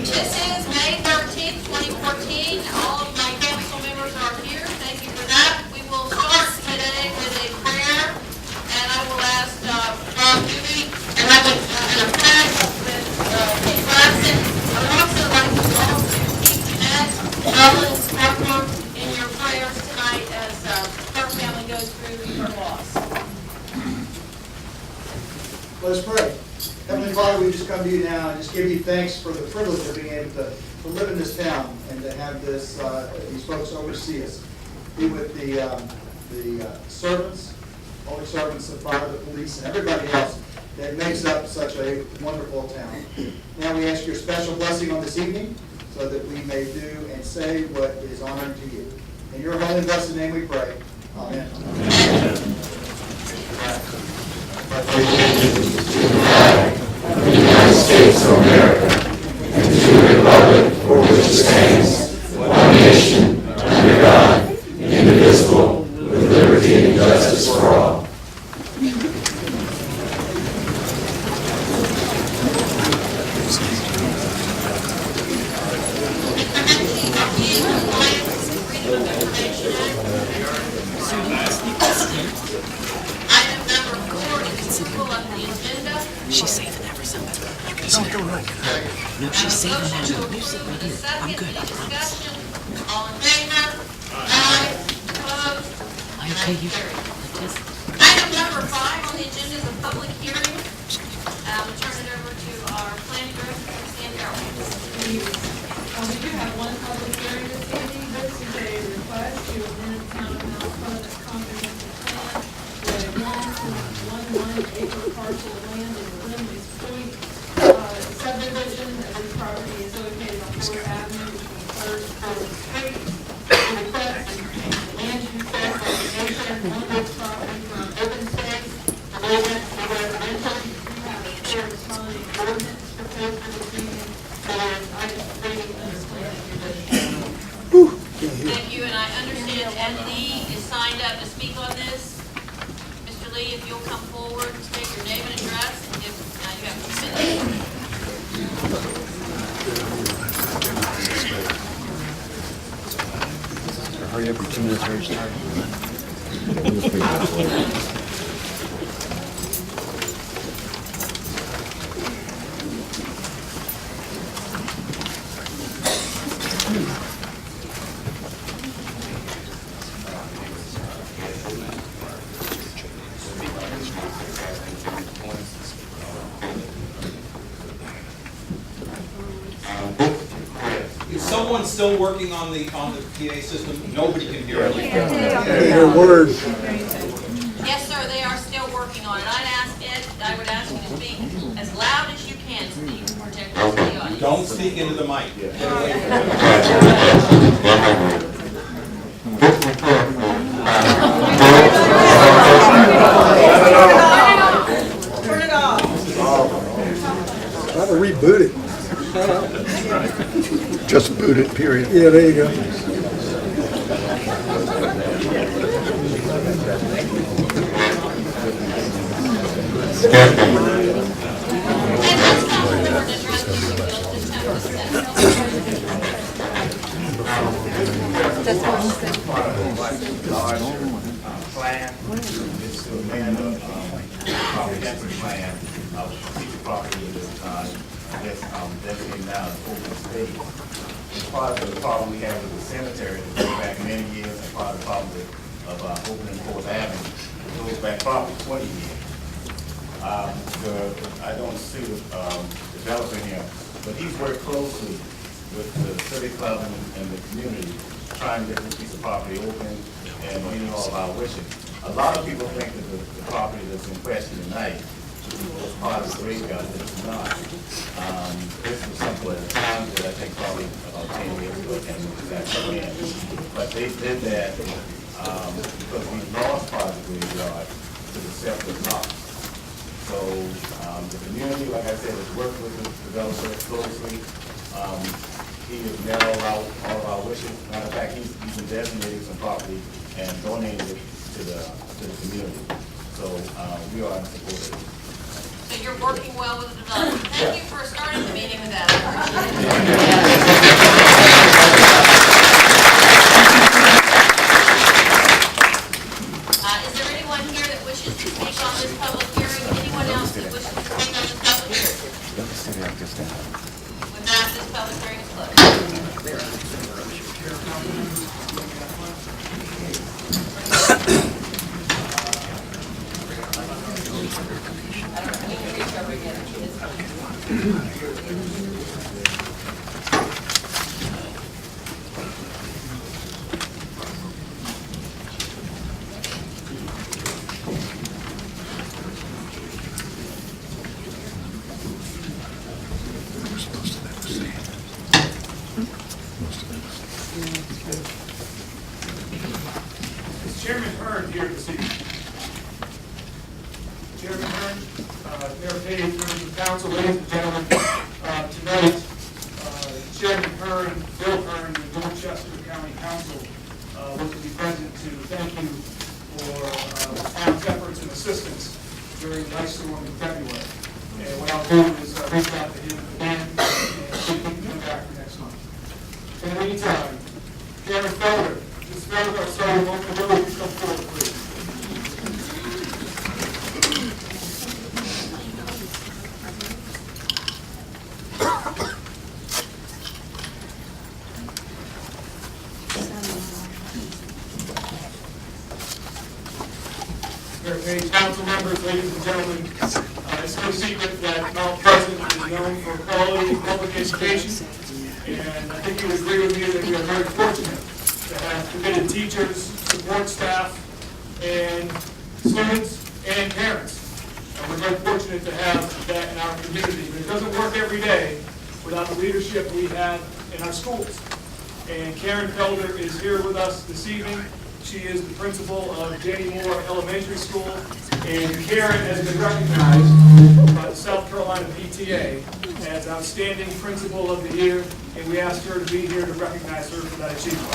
This is May 13th, 2014. All of my council members are here. Thank you for that. We will start today with a prayer, and I will ask Bob Dewey and I will a prayer with Kate Glasson. I would also like you all to keep Jeanette, Ellen, Pepper in your prayers tonight as her family goes through her loss. Let us pray. Heavenly Father, we just come to you now and just give you thanks for the privilege of being able to live in this town and to have this these folks oversee us. Be with the servants, public servants, the fire, the police, and everybody else that makes up such a wonderful town. Now we ask your special blessing on this evening so that we may do and say what is honoring to you. In your holy and blessed name we pray. Amen. United States of America, and to the republic for which it stands, one nation, under God, indivisible, with liberty and justice for all. Item number 4 is approval of the agenda. She's saving that for somebody. You can see her. No, she's saving that. You sit right here. I'm good, I promise. Discussion. All in favor? Aye. Opposed? And Okay, that's you carried. just Item number 5 on the agenda is a public hearing. We'll turn it over to our planning director, Stan Carroll. We do have one public hearing this evening. This is a request to amend Town of Mount Pleasant comprehensive plan with a 1.11 acre parcel of land in Lindley's Point subdivision. This property is located on Ford Avenue between Third and Fourth Street. The request is to change the land use designation on this property from open space to residential. We have a corresponding ordinance proposed for this evening. Item 3 of the plan condition. Thank you, and I understand Ed Lee is signed up to speak on this. Mr. Lee, if you'll come forward, state your name and address, and give, you have 2 minutes. Hurry up, your 2 minutes already started. Is someone still working on the PA system? Nobody can hear it. Yes, sir, they are still working on it. I would ask you to speak as loud as you can so that you can protect the audience. Don't speak into the mic. Turn it off. Try to reboot it. Just boot it, period. Yeah, there you go. And let's call the board and address the bill to have Plan, it's to amend the comprehensive plan of strategic property in this time, designated now as open space. It's part of the problem we have with the cemetery that goes back many years, and part of the problem of opening Fourth Avenue, it goes back probably 20 years. I don't see the developer here, but he's worked closely with the City Club and the community, trying to get this piece of property open and meeting all of our wishes. A lot of people think that the property that's in question tonight is part of the graveyard, but it's not. This was something at a time that I think probably about 10 years ago, and that come in. But they did that because we lost part of the graveyard to the separate lots. So the community, like I said, has worked with the developer closely. He has narrowed out all of our wishes. Matter of fact, he's even designated some property and donated it to the community. So we are in support of it. So you're working well with the developer. Thank you for starting the meeting with that. I appreciate it. With that, this public hearing is closed. Is Chairman Hearn here this evening? Chairman Hearn, Mayor Page, members of council, ladies and gentlemen, tonight, Chairman Hearn, Bill Hearn, the Dorchester County Council was to be present to thank you for the town's efforts and assistance during the ice storm in February. And what I'll do is reach out to him again and see if he can come back for next month. In the meantime, Chairman Felder, this member of Sergeant Local Road, you come forward, please. Mayor Page, council members, ladies and gentlemen, it's no secret that Mount Pleasant is known for quality public education, and I think you would agree with me that we are very fortunate to have committed teachers, support staff, and students and parents. And we're very fortunate to have that in our community. But it doesn't work every day without the leadership we have in our schools. And Karen Felder is here with us this evening. She is the principal of Jenny Moore Elementary School, and Karen has been recognized by the South Carolina PTA as Outstanding Principal of the Year, and we asked her to be here to recognize her for that achievement.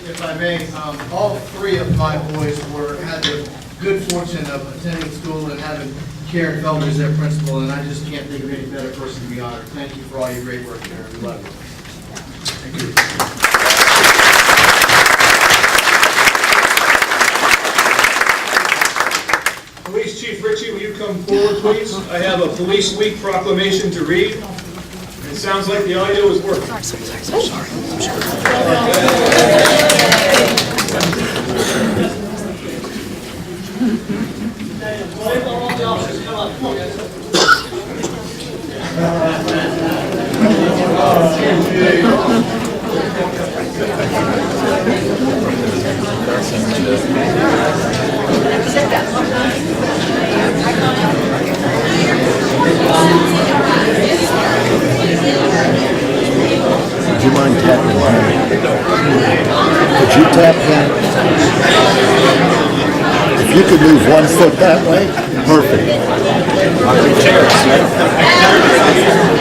If I may, all three of my boys had the good fortune of attending school and having Karen Felder as their principal, and I just can't think of any better person to be honored. Thank you for all your great work, Karen. We love you. Thank you. Police Chief Ritchie, will you come forward, please? I have a Police Week proclamation to read. It sounds like the audio is working. Would you mind tapping him? Could you tap him? If you could move 1 foot that way, perfect.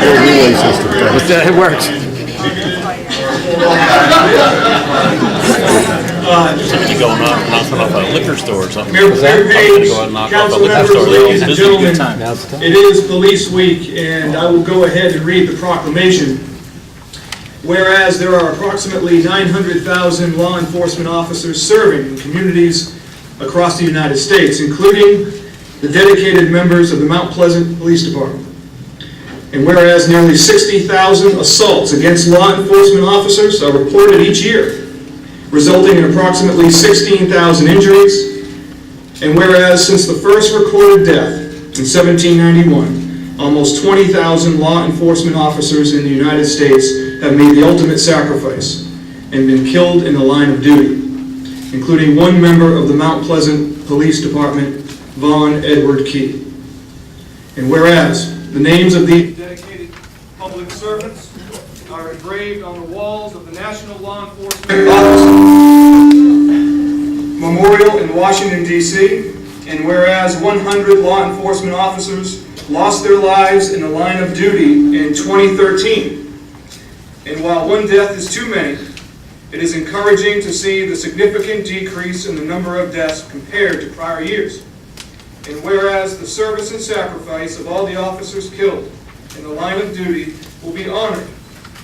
Your relay system. It works. Somebody go knock off a liquor store or something. Mayor Page, council members, ladies and gentlemen, it is Police Week, and I will go ahead and read the proclamation. Whereas there are approximately 900,000 law enforcement officers serving in communities across the United States, including the dedicated members of the Mount Pleasant Police Department. And whereas nearly 60,000 assaults against law enforcement officers are reported each year, resulting in approximately 16,000 injuries. And whereas since the first recorded death in 1791, almost 20,000 law enforcement officers in the United States have made the ultimate sacrifice and been killed in the line of duty, including one member of the Mount Pleasant Police Department, Vaughn Edward Key. And whereas the names of these dedicated public servants are engraved on the walls of the National Law Enforcement Office Memorial in Washington, D.C., and whereas 100 law enforcement officers lost their lives in the line of duty in 2013. And while one death is too many, It is encouraging to see the significant decrease in the number of deaths compared to prior years. And whereas the service and sacrifice of all the officers killed in the line of duty will be honored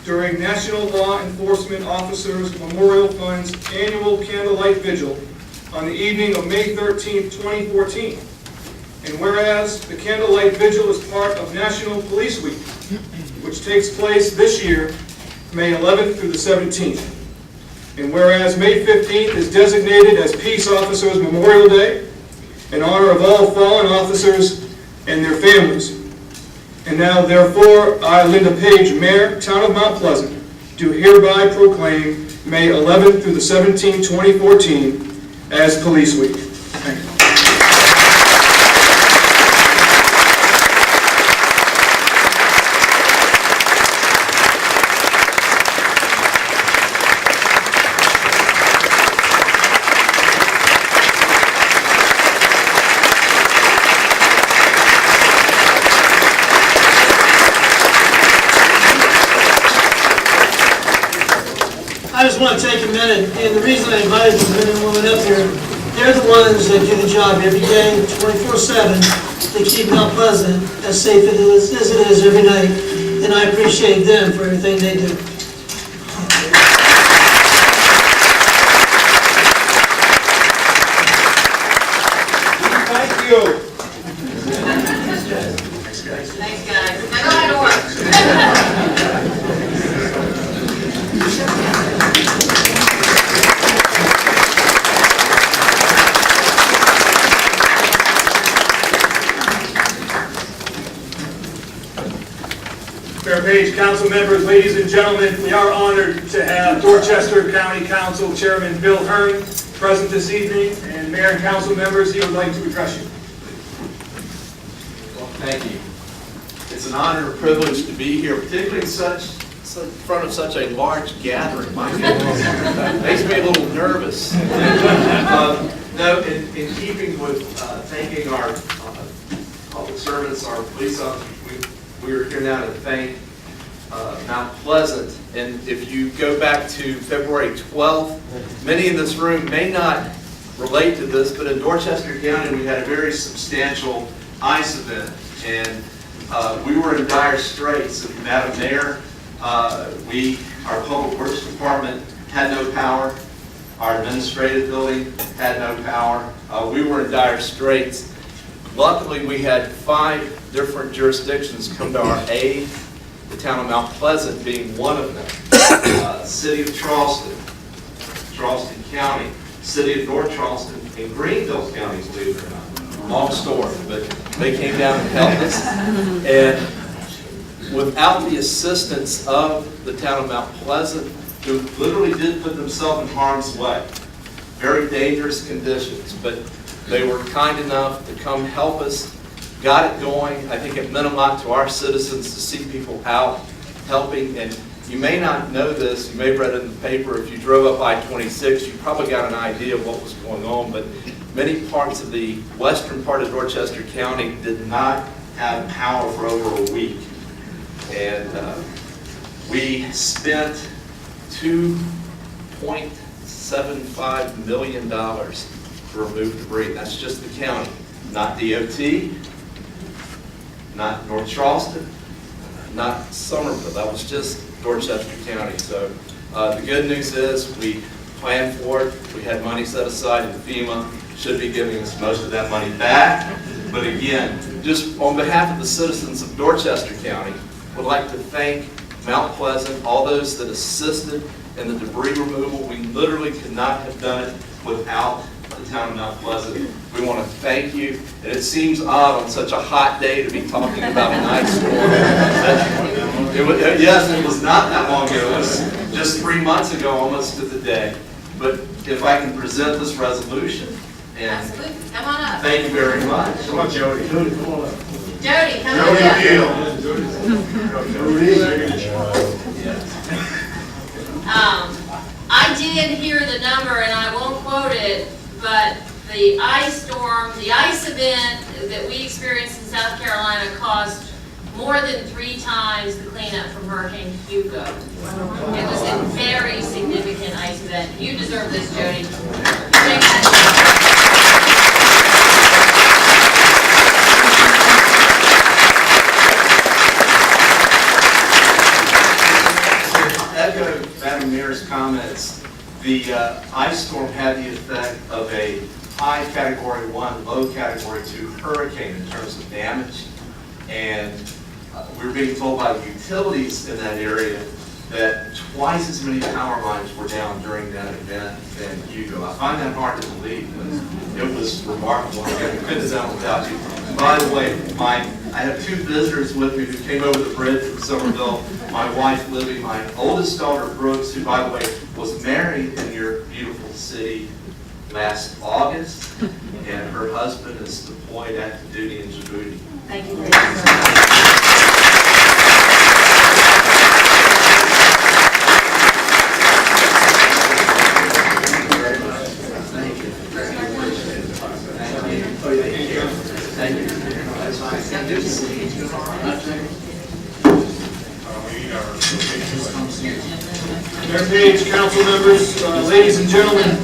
during National Law Enforcement Officers Memorial Fund's annual Candlelight Vigil on the evening of May 13, 2014. And whereas the Candlelight Vigil is part of National Police Week, which takes place this year, May 11th through the 17th. And whereas May 15th is designated as Peace Officers Memorial Day, in honor of all fallen officers and their families. And now, therefore, I, Linda Page, Mayor, Town of Mount Pleasant, do hereby proclaim May 11th through the 17th, 2014, as Police Week. Thank you. I just want to take a minute, and the reason I invited the men and women up here, they're the ones that do the job every day, 24/7, to keep Mount Pleasant as safe as it is every night, and I appreciate them for everything they do. Thank you. Thanks, guys. I know how to work. Mayor Page, council members, ladies and gentlemen, we are honored to have Dorchester County Council Chairman Bill Hearn present this evening, and Mayor and council members, he would like to address you. Well, thank you. It's an honor and a privilege to be here, particularly in front of such a large gathering. My goodness, makes me a little nervous. No, in keeping with thanking our public servants, our police officers, we are here now to thank Mount Pleasant. And if you go back to February 12th, many in this room may not relate to this, but in Dorchester County we had a very substantial ice event, and we were in dire straits. And Madam Mayor, our Public Works Department had no power. Our administrative building had no power. We were in dire straits. Luckily, we had 5 different jurisdictions come to our aid, the town of Mount Pleasant being one of them. City of Charleston, Charleston County, City of North Charleston, and Greenville County, believe it or not. Long story, but they came down and helped us. And without the assistance of the town of Mount Pleasant, who literally did put themselves in harm's way, very dangerous conditions, but they were kind enough to come help us, got it going. I think it meant a lot to our citizens to see people out helping. And you may not know this, you may have read it in the paper, if you drove up I-26, you probably got an idea of what was going on, but many parts of the western part of Dorchester County did not have power for over a week. And we spent $2.75 million to remove debris. That's just the county, not DOT, not North Charleston, not Somerville. That was just Dorchester County. So the good news is we planned for it. We had money set aside in FEMA. Should be giving us most of that money back. But again, just on behalf of the citizens of Dorchester County, would like to thank Mount Pleasant, all those that assisted in the debris removal. We literally could not have done it without the town of Mount Pleasant. We want to thank you. And it seems odd on such a hot day to be talking about an ice storm. Yes, it was not that long ago. It was just 3 months ago, almost to the day. But if I can present this resolution, and Absolutely. Come on up. thank you very much. Come on, Jody. Jody, come on up. Jody, come Jody on up. I did hear the number, and I won't quote it, but the ice storm, the ice event that we experienced in South Carolina cost more than 3 times the cleanup from Hurricane Hugo. It was a very significant ice event. You deserve this, Jody. Thank Echo Madam Mayor's comments, the ice storm had the effect of a high Category 1, low Category 2 hurricane in terms of damage. And we were being told by the utilities in that area that twice as many power lines were down during that event than Hugo. I find that hard to believe, but it was remarkable. I couldn't have done it without you. By the way, I have 2 visitors with me who came over the bridge from Somerville. My wife, Libby, my oldest daughter, Brooks, who, by the way, was married in your beautiful city last August, and her husband is deployed active duty in Djibouti. Thank you very much. Mayor Page, council members, ladies and gentlemen,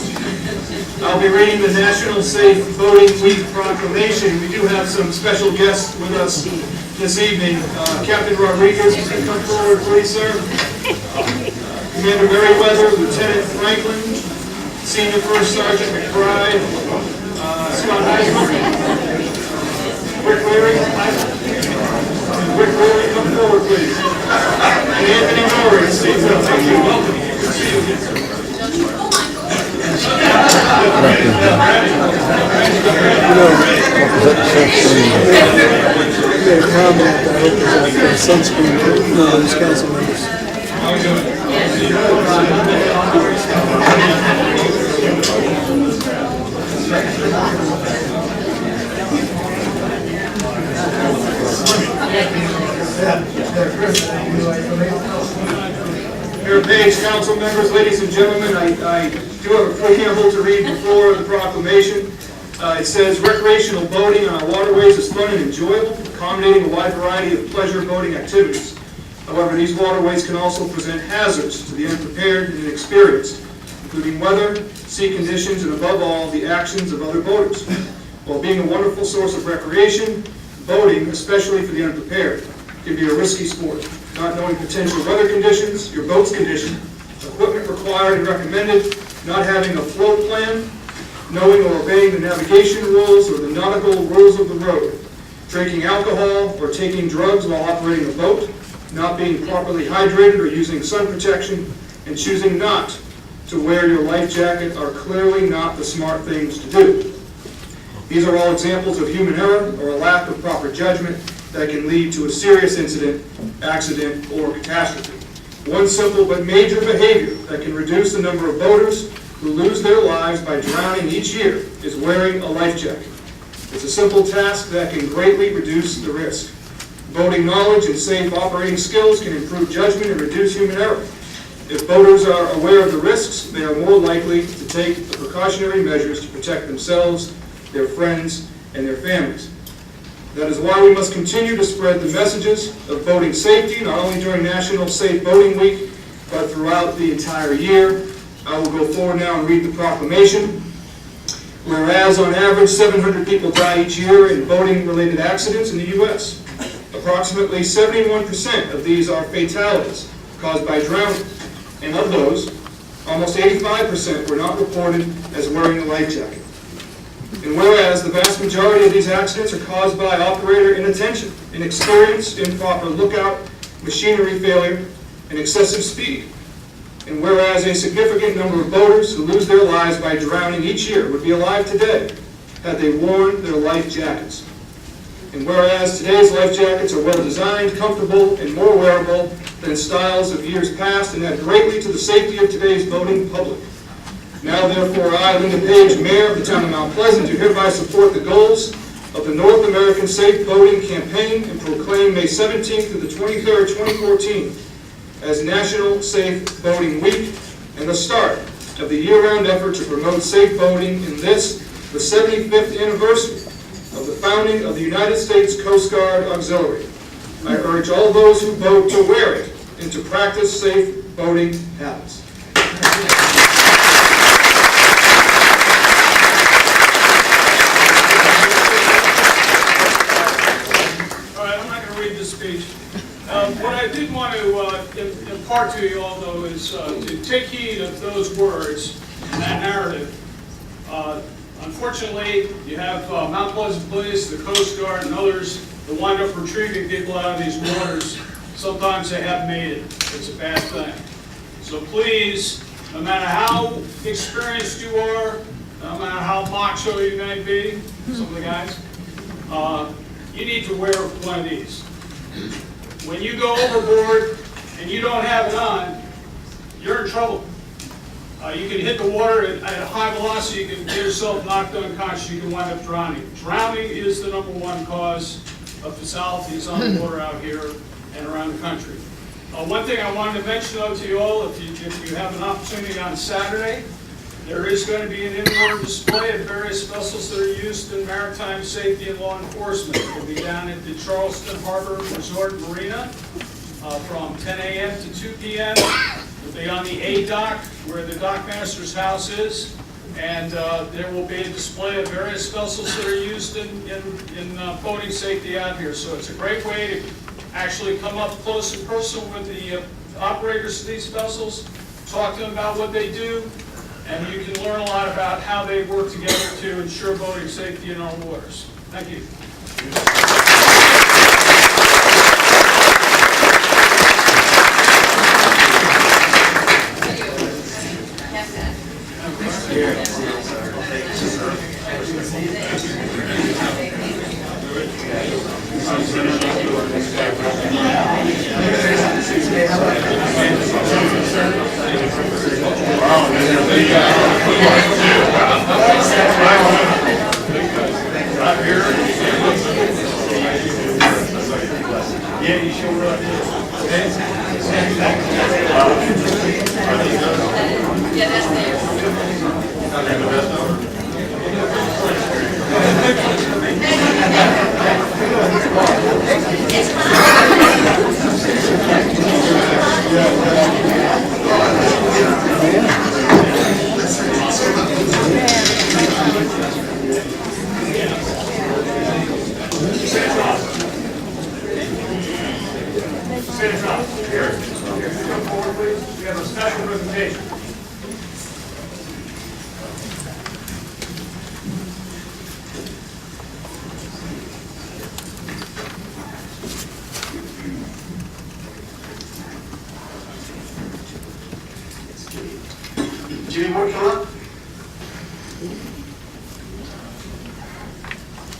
I'll be reading the National Safe Boating Week proclamation. We do have some special guests with us this evening. Captain Rodriguez, if you come forward, please, sir. Commander Merriweather, Lieutenant Franklin, Senior First Sergeant McBride, Scott Heisman, Rick Leary, come forward, please. And Anthony Norris, thank you. Welcome. Good to see you again, sir. Sunscreen, no, these council members. How are you doing? Mayor Page, council members, ladies and gentlemen, I do have a preamble to read before the proclamation. It says, recreational boating on our waterways is fun and enjoyable, accommodating a wide variety of pleasure boating activities. However, these waterways can also present hazards to the unprepared and inexperienced, including weather, sea conditions, and above all, the actions of other boaters. While being a wonderful source of recreation, boating, especially for the unprepared, can be a risky sport. Not knowing potential weather conditions, your boat's condition, equipment required and recommended, not having a float plan, knowing or obeying the navigation rules or the nautical rules of the road, drinking alcohol or taking drugs while operating a boat, not being properly hydrated or using sun protection, and choosing not to wear your life jacket are clearly not the smart things to do. These are all examples of human error or a lack of proper judgment that can lead to a serious incident, accident, or catastrophe. One simple but major behavior that can reduce the number of boaters who lose their lives by drowning each year is wearing a life jacket. It's a simple task that can greatly reduce the risk. Boating knowledge and safe operating skills can improve judgment and reduce human error. If boaters are aware of the risks, they are more likely to take the precautionary measures to protect themselves, their friends, and their families. That is why we must continue to spread the messages of boating safety, not only during National Safe Boating Week, but throughout the entire year. I will go forward now and read the proclamation. Whereas on average 700 people die each year in boating-related accidents in the U.S. Approximately 71% of these are fatalities caused by drowning. And of those, almost 85% were not reported as wearing a life jacket. And whereas the vast majority of these accidents are caused by operator inattention, inexperience, improper lookout, machinery failure, and excessive speed. And whereas a significant number of boaters who lose their lives by drowning each year would be alive today had they worn their life jackets. And whereas today's life jackets are well designed, comfortable, and more wearable than styles of years past and add greatly to the safety of today's boating public. Now therefore I, Linda Page, Mayor of the Town of Mount Pleasant, do hereby support the goals of the North American Safe Boating Campaign and proclaim May 17th through the 23rd, 2014 as National Safe Boating Week and the start of the year-round effort to promote safe boating in this, the 75th anniversary of the founding of the United States Coast Guard Auxiliary. I urge all those who vote to wear it and to practice safe voting habits. All right, I'm not going to read this speech. What I did want to impart to you all, though, is to take heed of those words and that narrative. Unfortunately, you have Mount Pleasant Police, the Coast Guard, and others that wind up retrieving people out of these waters. Sometimes they have made it. It's a bad thing. So please, no matter how experienced you are, no matter how macho you may be, some of the guys, you need to wear one of these. When you go overboard and you don't have it on, you're in trouble. You can hit the water at a high velocity, you can get yourself knocked unconscious, you can wind up drowning. Drowning is the #1 cause of fatalities on the water out here and around the country. One thing I wanted to mention though to you all, if you have an opportunity on Saturday, there is going to be an in-water display of various vessels that are used in maritime safety and law enforcement. It will be down at the Charleston Harbor Resort Marina from 10 a.m. to 2 p.m. It'll be on the A dock where the dockmaster's house is, and there will be a display of various vessels that are used in boating safety out here. So it's a great way to actually come up close and personal with the operators of these vessels, talk to them about what they do, and you can learn a lot about how they work together to ensure boating safety in our waters. Thank you. Yeah, you showed up. Yeah, that's there. Come forward, please. We have a special presentation. Jimmy Moore, come up.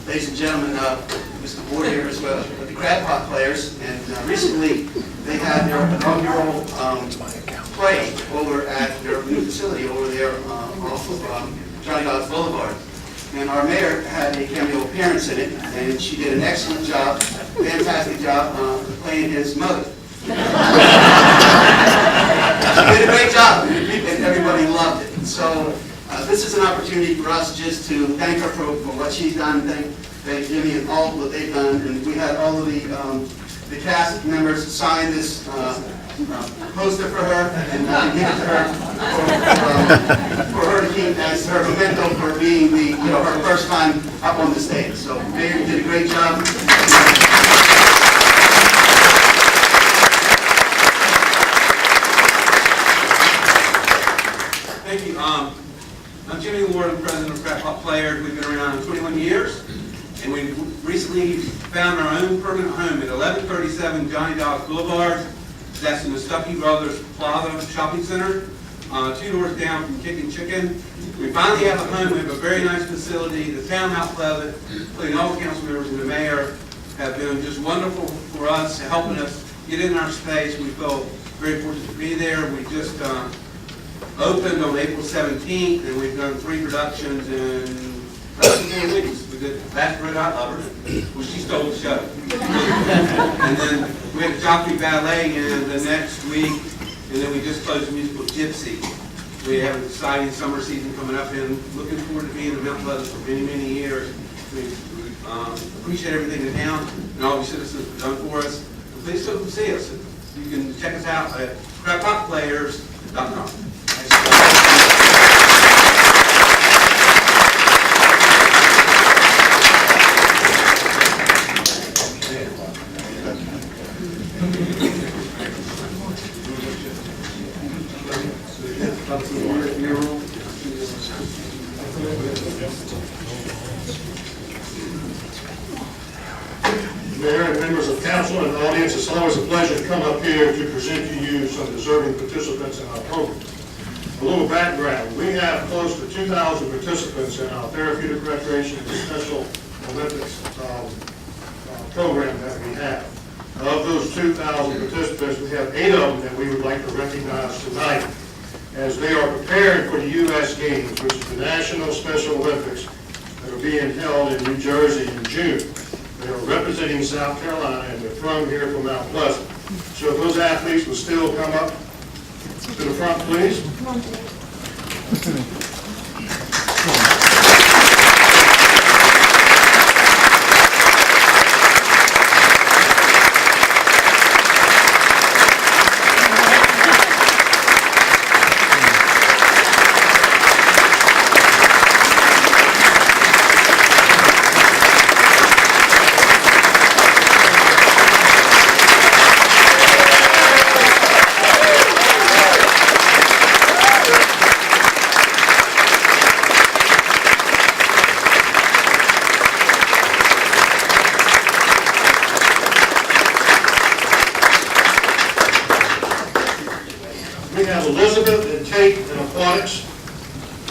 Ladies and gentlemen, Mr. Ward here is with the Crab Pot Players, and recently they had their inaugural play over at their new facility over there off of Johnny Dodds Boulevard. And our mayor had a cameo appearance in it, and she did an excellent job, fantastic job playing his mother. She did a great job, and everybody loved it. So this is an opportunity for us just to thank her for what she's done, thank Jimmy and all that they've done. And we had all of the cast members sign this poster for her and give it to her for her to keep as her memento for being her first time up on the stage. So Mayor, you did a great job. Thank you. I'm Jimmy Ward, I'm president of Crab Pot Players. We've been around 21 years, and we recently found our own permanent home at 1137 Johnny Dodds Boulevard. That's in the Stuckey Brothers Plaza Shopping Center, 2 doors down from Kickin' Chicken. We finally have a home. We have a very nice facility. The town of Mount Pleasant, including all the council members and the mayor, have been just wonderful for us, helping us get in our space. We feel very fortunate to be there. We just opened on April 17th, and we've done 3 productions in less than 4 weeks. We did Bachelorette I Love Her, which she stole the show. And then we had Jockey Ballet in the next week, and then we just closed the musical Gypsy. We have an exciting summer season coming up, and looking forward to being in Mount Pleasant for many, many years. We appreciate everything in town and all the citizens have done for us. please come see us. You can check us out at crackpotplayers.com. Mayor and members of council and audience, it's always a pleasure to come up here to present to you some deserving participants in our program. A little background, we have close to 2,000 participants in our therapeutic recreation and special Olympics program that we have. Of those 2,000 participants, we have 8 of them that we would like to recognize tonight as they are preparing for the U.S. Games, which is the National Special Olympics that are being held in New Jersey in June. They are representing South Carolina, and they're from here from Mount Pleasant. So if those athletes will still come up to the front, please. We have Elizabeth and Tate in aquatics,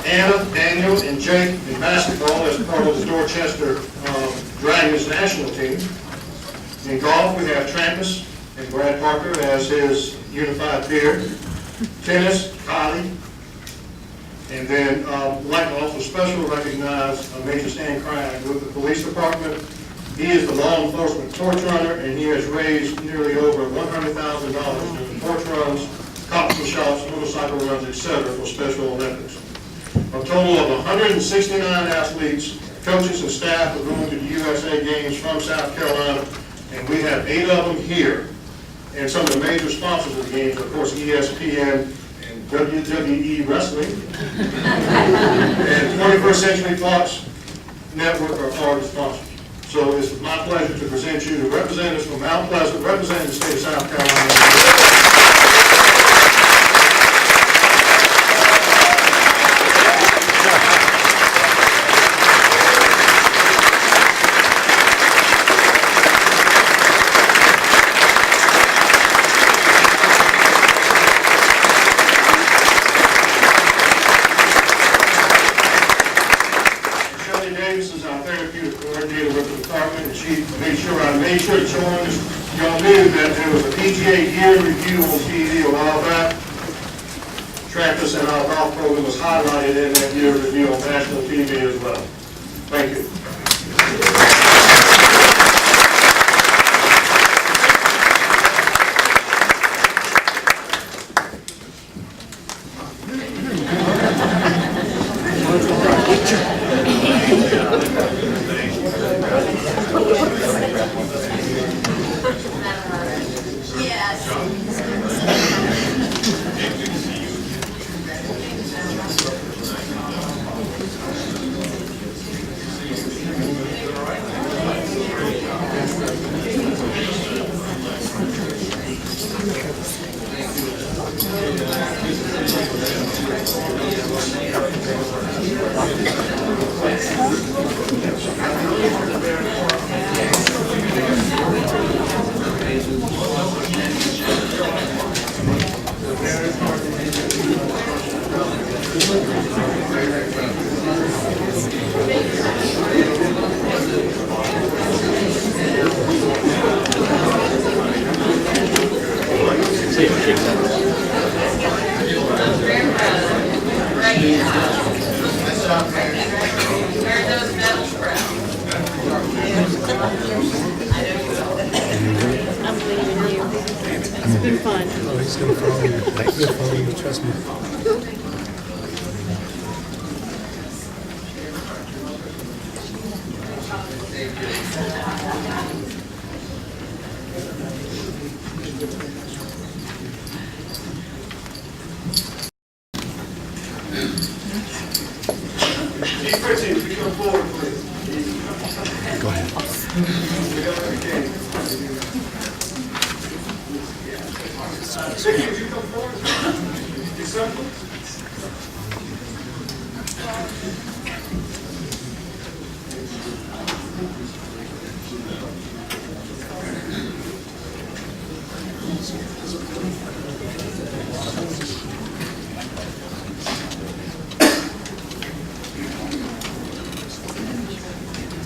Anna, Daniel, and Jake in basketball as part of the Dorchester Dragons national team. In golf, we have Trampus and Brad Parker as his unified peer. Tennis, Kylie. And then I'd like to also specially recognize Major Stan Cragg with the police department. He is the law enforcement torch runner, and he has raised nearly over $100,000 in torch runs, cocktail shots, motorcycle runs, etc. for Special Olympics. A total of 169 athletes, coaches, and staff are going to the USA Games from South Carolina, and we have 8 of them here. And some of the major sponsors of the games, of course, ESPN and WWE Wrestling, and 21st Century Fox Network are part of the sponsors. So it's my pleasure to present you the representatives from Mount Pleasant, representing the state of South Carolina. Made sure to join us. Y'all knew that there was a PGA year review on TV a while back. Trampus and our golf program was highlighted in that year review on national TV as well. Thank you. It's been fun. Oh, he's going to follow you. He'll follow you, trust me. Go ahead. Vicki, would you come forward? Your son, please.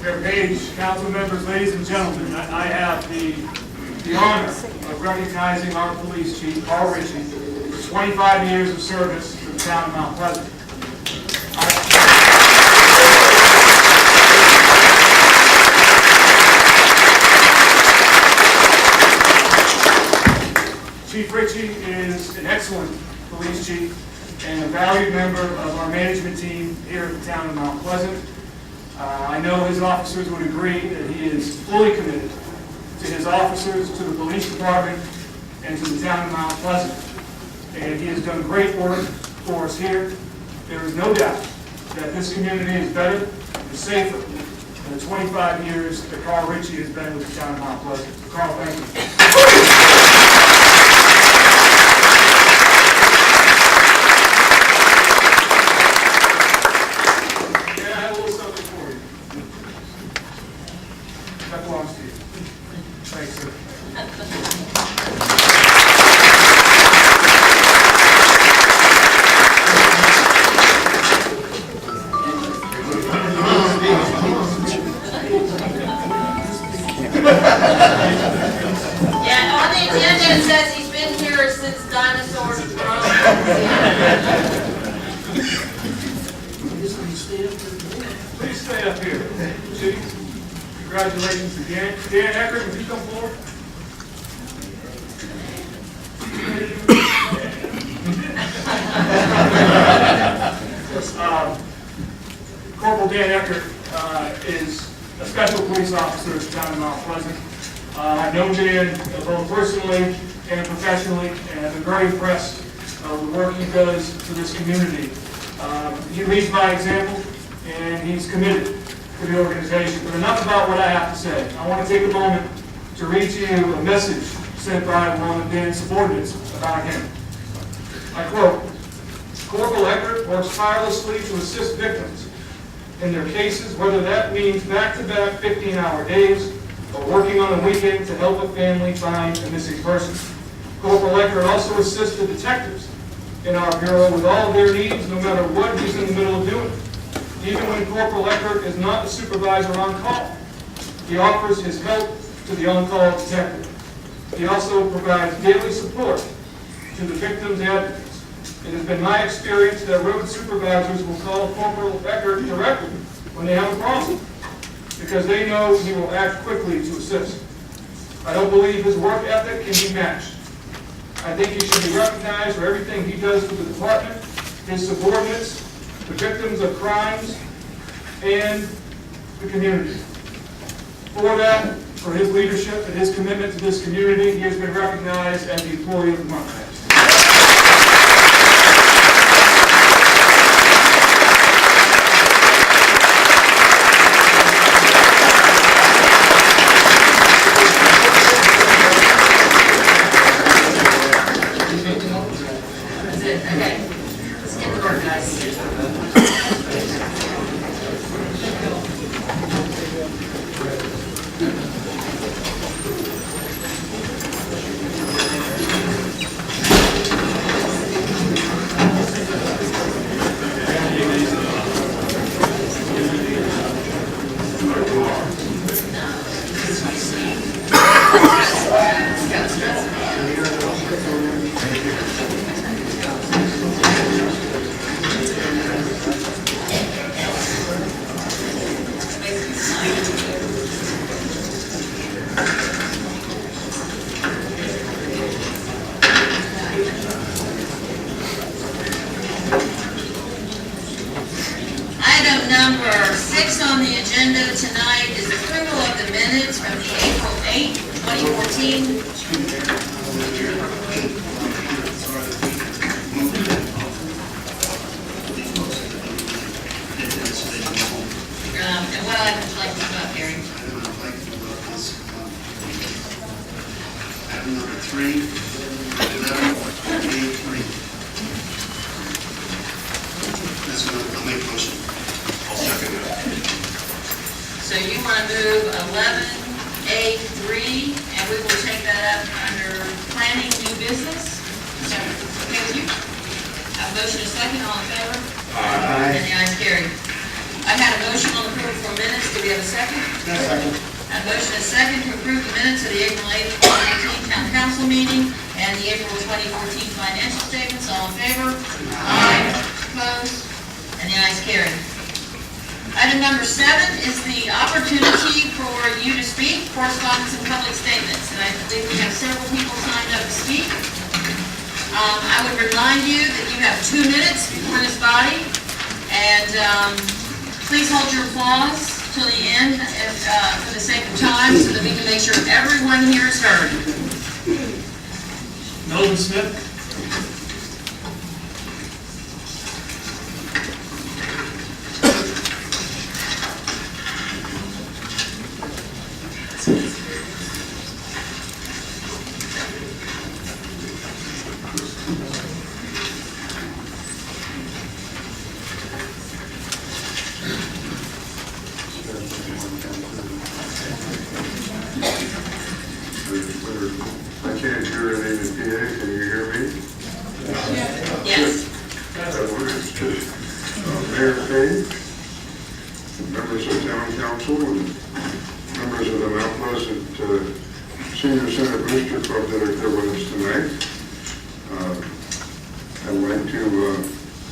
Mayor Page, council members, ladies and gentlemen, I have the honor of recognizing our police chief, Carl Ritchie, for 25 years of service to the town of Mount Pleasant. Chief Ritchie is an excellent police chief and a valued member of our management team here at the town of Mount Pleasant. I know his officers would agree that he is fully committed to his officers, to the police department, and to the town of Mount Pleasant. And he has done great work for us here. There is no doubt that this community is better and safer than the 25 years that Carl Ritchie has been with the town of Mount Pleasant. Carl, thank you. That belongs to you. Thanks, sir. Yeah, on the agenda it says he's been here since dinosaurs have grown. Please stay up here. Chief, congratulations again. Dan Eckert, would you come forward? Corporal Dan Eckert is a special police officer at the town of Mount Pleasant. I've known Dan both personally and professionally, and I've been very impressed with the work he does for this community. He leads by example, and he's committed to the organization. But enough about what I have to say. I want to take a moment to read to you a message sent by one of Dan's subordinates about him. I quote, "Corporal Eckert works tirelessly to assist victims in their cases, whether that means back-to-back 15-hour days or working on a weekend to help a family find a missing person. Corporal Eckert also assists the detectives in our bureau with all of their needs, no matter what he's in the middle of doing. Even when Corporal Eckert is not the supervisor on call, he offers his help to the on-call detective. He also provides daily support to the victim's advocates. It has been my experience that road supervisors will call Corporal Eckert directly when they have a problem, because they know he will act quickly to assist. I don't believe his work ethic can be matched. I think he should be recognized for everything he does for the department, his subordinates, the victims of crimes, and the community. For that, for his leadership and his commitment to this community, he has been recognized as the Employee of the Month. Item number 6 on the agenda tonight is approval of the minutes from the April 8, 2014. And what I'd like to talk about, Gary. 11A3. That's what I'll make a motion. I'll second that. So you want to move 11A3, and we will take that up under planning new business? Is that okay with you? A motion is second, all in favor? Aye. And the ayes carry. I had a motion on the floor for minutes, do we have a second? Second. A motion is second to approve the minutes of the April 8th, 2018 Town Council meeting and the April 2014 financial statements, all in favor? Aye. Opposed? And the ayes carry. Item number 7 is the opportunity for you to speak, correspondence and public statements. And I believe we have several people signed up to speak. I would remind you that you have 2 minutes before this body, and please hold your applause till the end for the sake of time so that we can make sure everyone here is heard. Melvin Smith. I can't hear any of the PA, can you hear me? Yes. Mayor Page, members of Town Council, and members of the Mount Pleasant Senior Center Booster Club that are here with us tonight. I'd like to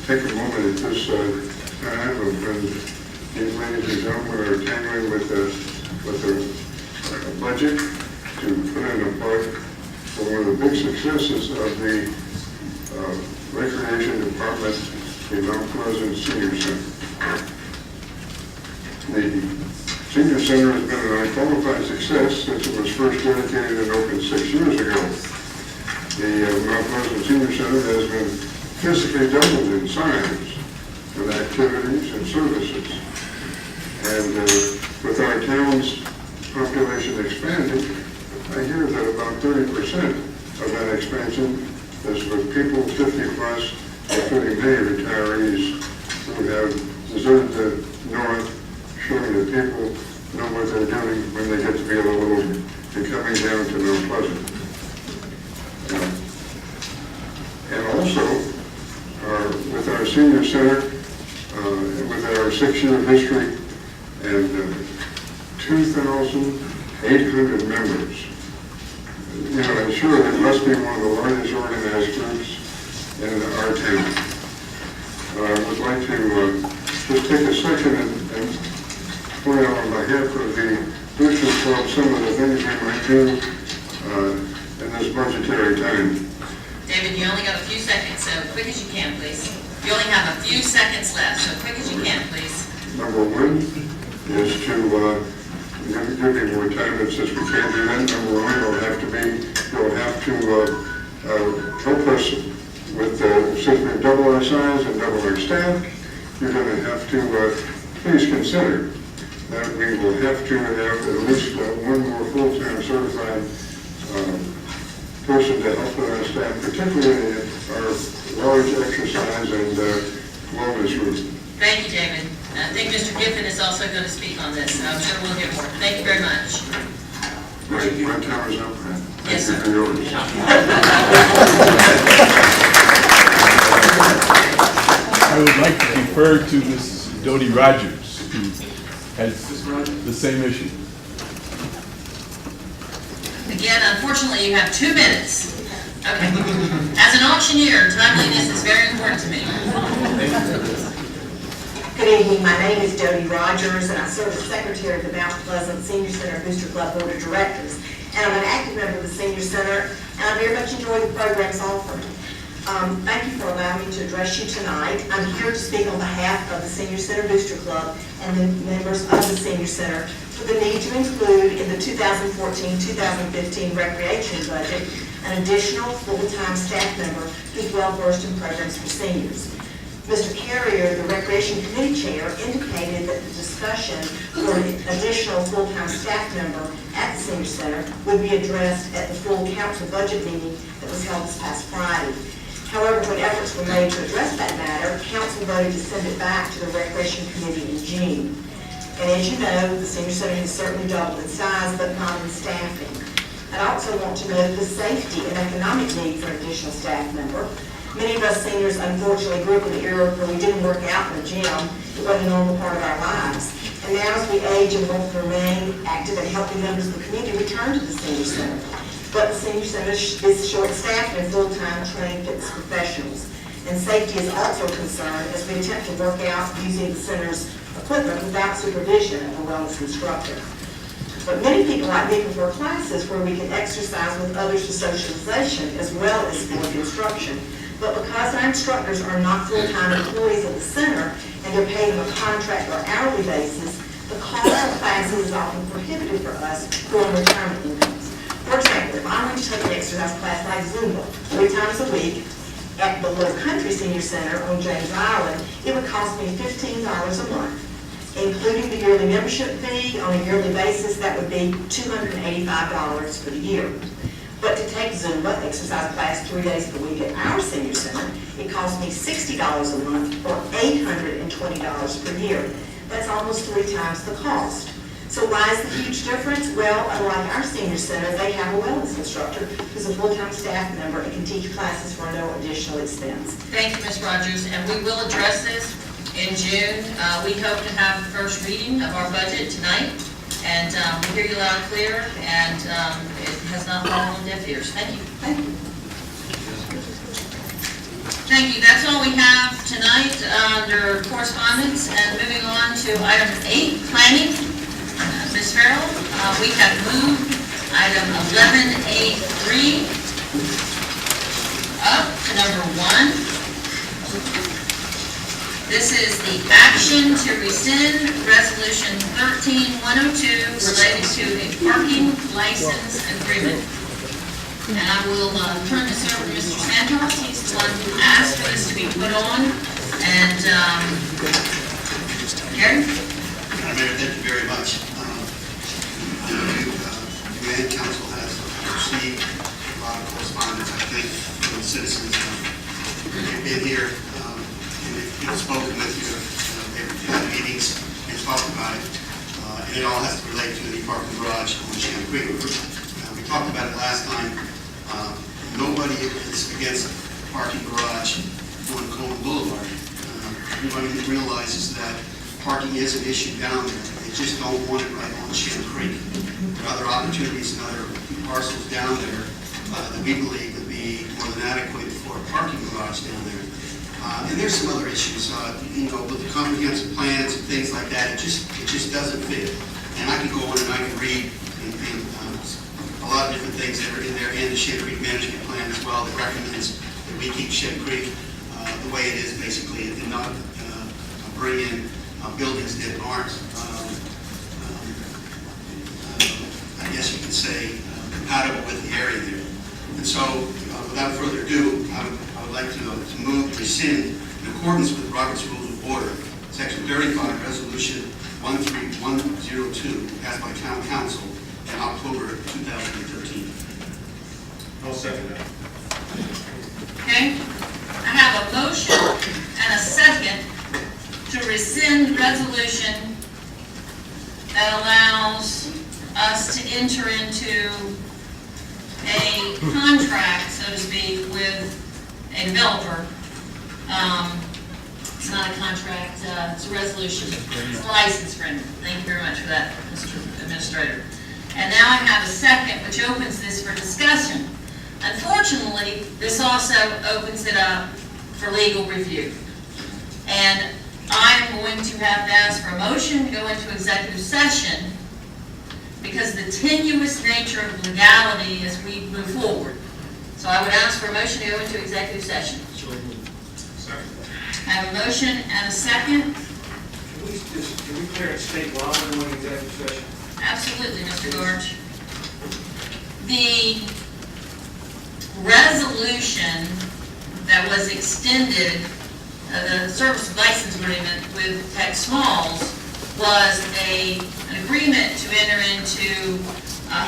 take a moment at this time of when these ladies and gentlemen are tangling with the budget to put in a part for one of the big successes of the Recreation Department, the Mount Pleasant Senior Center. The Senior Center has been an unqualified success since it was first dedicated and opened 6 years ago. The Mount Pleasant Senior Center has been physically doubled in size with activities and services. And with our town's population expanding, I hear that about 30% of that expansion is with people 50 plus, including many retirees who have deserted the north, showing that people know what they're doing when they get to be a little older and coming down to Mount Pleasant. And also, with our senior center, with our 6-year history and 2,800 members, you know, I'm sure it must be one of the largest organized groups in our town. I would like to just take a second and point out on behalf of the Booster Club some of the things we might do in this budgetary time. David, you only got a few seconds, so quick as you can, please. You only have a few seconds left, so quick as you can, please. Number 1 is to give me more time, but since we can't do that, number 1, you'll have to help us with, since we double our size and double our staff, you're going to have to please consider that we will have to have at least one more full-time certified person to help with our staff, particularly in our large exercise and wellness room. Thank you, David. I think Mr. Giffen is also going to speak on this, and I'm sure we'll hear more. Thank you very much. My time is up. Yes, Thank sir. you for yours. I would like to defer to Ms. Dodie Rogers, who has the same issue. Again, unfortunately, you have 2 minutes. Okay. As an auctioneer, timeliness is very important to me. Good evening, my name is Dodie Rogers, and I serve as Secretary of the Mount Pleasant Senior Center Booster Club Board of Directors. And I'm an active member of the Senior Center, and I very much enjoy the programs offered. Thank you for allowing me to address you tonight. I'm here to speak on behalf of the Senior Center Booster Club and the members of the Senior Center for the need to include in the 2014-2015 recreation budget an additional full-time staff member who's well versed in programs for seniors. Mr. Carrier, the Recreation Committee Chair, indicated that the discussion for an additional full-time staff member at the Senior Center would be addressed at the full council budget meeting that was held this past Friday. However, when efforts were made to address that matter, council voted to send it back to the Recreation Committee in June. And as you know, the Senior Center has certainly doubled in size, but not in staffing. I also want to note the safety and economic need for an additional staff member. Many of us seniors unfortunately grew up in the era where we didn't work out in the gym. It wasn't a normal part of our lives. And now as we age and want to remain active and healthy members of the community, return to the Senior Center. But the Senior Center is short-staffed and full-time trained fitness professionals. And safety is also a concern as we attempt to work out using the center's equipment without supervision of a wellness instructor. But many people like me prefer classes where we can exercise with others for socialization as well as for instruction. But because our instructors are not full-time employees of the center and they're paid on a contract or hourly basis, the cost of classes is often prohibitive for us who are on retirement incomes. For example, if I'm going to take an exercise class like Zumba 3 times a week at the Little Country Senior Center on James Island, it would cost me $15 a month. Including the yearly membership fee on a yearly basis, that would be $285 for the year. But to take Zumba exercise class 3 days per week at our Senior Center, it costs me $60 a month or $820 per year. That's almost 3 times the cost. So why is the huge difference? Well, unlike our Senior Center, they have a wellness instructor who's a full-time staff member and can teach classes for no additional expense. Thank you, Ms. Rogers, and we will address this in June. We hope to have the first reading of our budget tonight, and we hear you loud and clear, and it has not fallen on deaf ears. Thank you. Thank you. Thank you. That's all we have tonight under correspondence, and moving on to item 8, planning. Ms. Farrell, we have moved item 11A3 up to number 1. This is the action to rescind Resolution 13102 related to a parking license agreement. And I will turn this over to Mr. Santos. He's the one who asked for this to be put on. And, Gary? Mayor, thank you very much. I know you and council has received a lot of correspondence, I think, from the citizens who've been here. They've spoken with you, they've had meetings, and talked about it, and it all has to relate to the parking garage on Shannon Creek. We talked about it last time. Nobody is against parking garage on Coleman Boulevard. Everybody realizes that parking is an issue down there. They just don't want it right on Shannon Creek. There are other opportunities and other parcels down there that we believe would be more than adequate for a parking garage down there. And there's some other issues, with the comprehensive plans and things like that. It just doesn't fit. And I can go on and I can read a lot of different things that are in there, and the Shannon Creek Management Plan as well that recommends that we keep Shannon Creek the way it is, basically, and not bring in buildings that aren't, I guess you could say, compatible with the area there. And so, without further ado, I would like to move to rescind in accordance with Robert's Rules of Order, Section 35, Resolution 13102, passed by Town Council in October 2013. I'll second that. Okay? I have a motion and a second to rescind resolution that allows us to enter into a contract, so to speak, with a developer. It's not a contract, it's a resolution. It's a license agreement. Thank you very much for that, Mr. Administrator. And now I have a second, which opens this for discussion. Unfortunately, this also opens it up for legal review. And I'm going to have to ask for a motion to go into executive session because of the tenuous nature of legality as we move forward. So I would ask for a motion to go into executive session. I have a motion and a second. Can we clear it state law in one executive session? Absolutely, Mr. Gorge. The resolution that was extended the service license agreement with Tech Smalls was an agreement to enter into,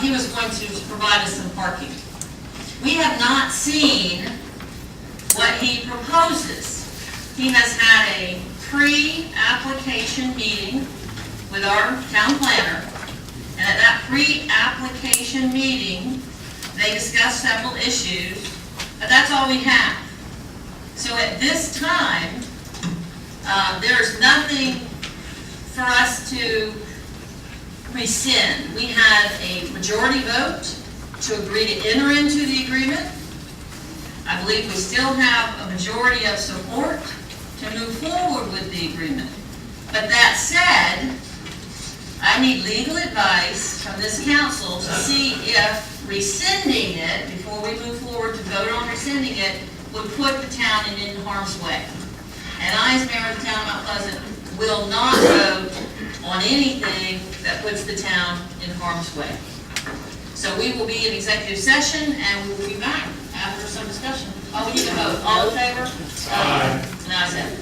he was going to provide us some parking. We have not seen what he proposes. He has had a pre-application meeting with our town planner, and at that pre-application meeting, they discussed several issues, but that's all we have. So at this time, there's nothing for us to rescind. We had a majority vote to agree to enter into the agreement. I believe we still have a majority of support to move forward with the agreement. But that said, I need legal advice from this council to see if rescinding it, before we move forward to vote on rescinding it, would put the town in harm's way. And I, as mayor of the town of Mount Pleasant, will not vote on anything that puts the town in harm's way. So we will be in executive session, and we will be back after some discussion. Oh, we need to vote. All in favor? Aye. And ayes have it.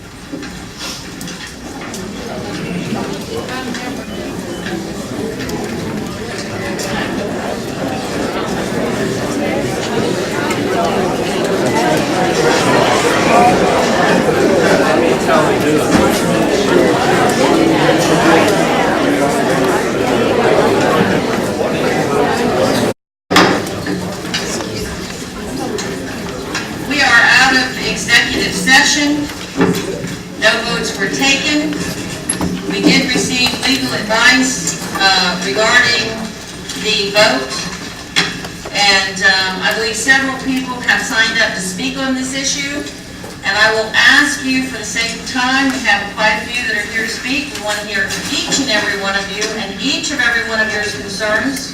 We are out of executive session. No votes were taken. We did receive legal advice regarding the vote. And I believe several people have signed up to speak on this issue. And I will ask you, for the sake of time, we have quite a few that are here to speak. We want to hear each and every one of you and each and every one of your concerns.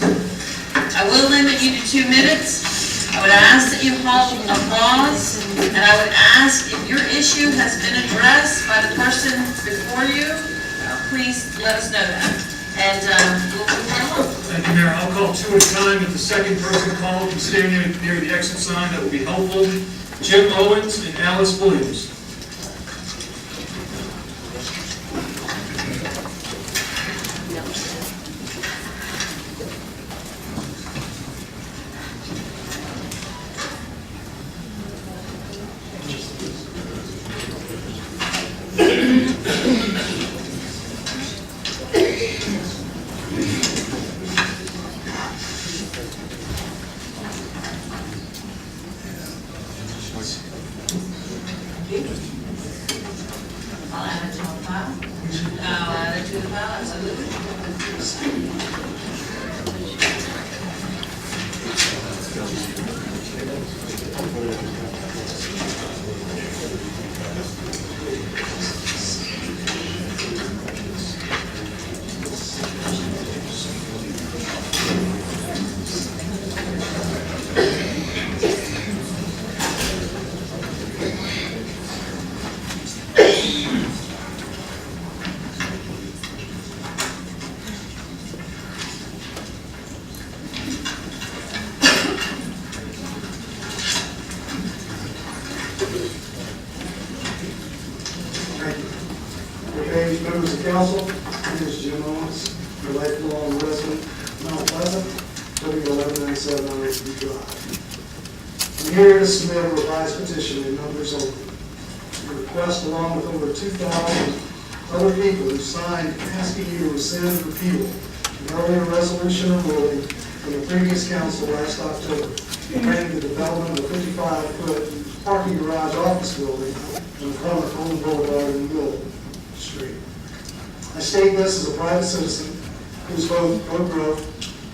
I will limit you to 2 minutes. I would ask that you hold applause, and I would ask if your issue has been addressed by the person before you, please let us know that. And we'll move right along. Thank you, Mayor. I'll call two at a time. If the second person called can stay near the exit sign, that would be helpful. Jim Owens and Alice Williams. I'll add it to the file. I'll add it to the file, absolutely. Okay, members of council, my name is Jim Owens, a lifelong resident of Mount Pleasant, living at 1197 on Lakeview Drive. I'm here to submit a revised petition in numbers only. The request, along with over 2,000 other people who signed asking you to rescind and repeal an earlier resolution or ruling from the previous council last October, granting the development of a 55-foot parking garage office building on the corner of Home Boulevard and Mill Street. I state this as a private citizen who's both pro-growth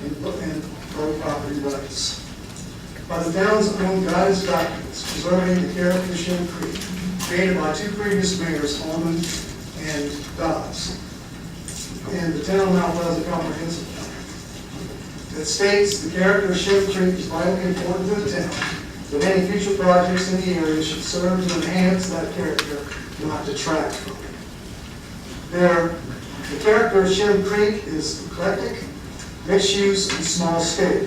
and pro-property rights. By the town's own guidance documents preserving the character of Shem Creek, created by two previous mayors, Holman and Dodds, and the town of Mount Pleasant Comprehensive Plan, that states the character of Shem Creek is vitally important to the town, that any future projects in the area should serve to enhance that character, not detract from it. The character of Shem Creek is eclectic, mixed use, and small scale.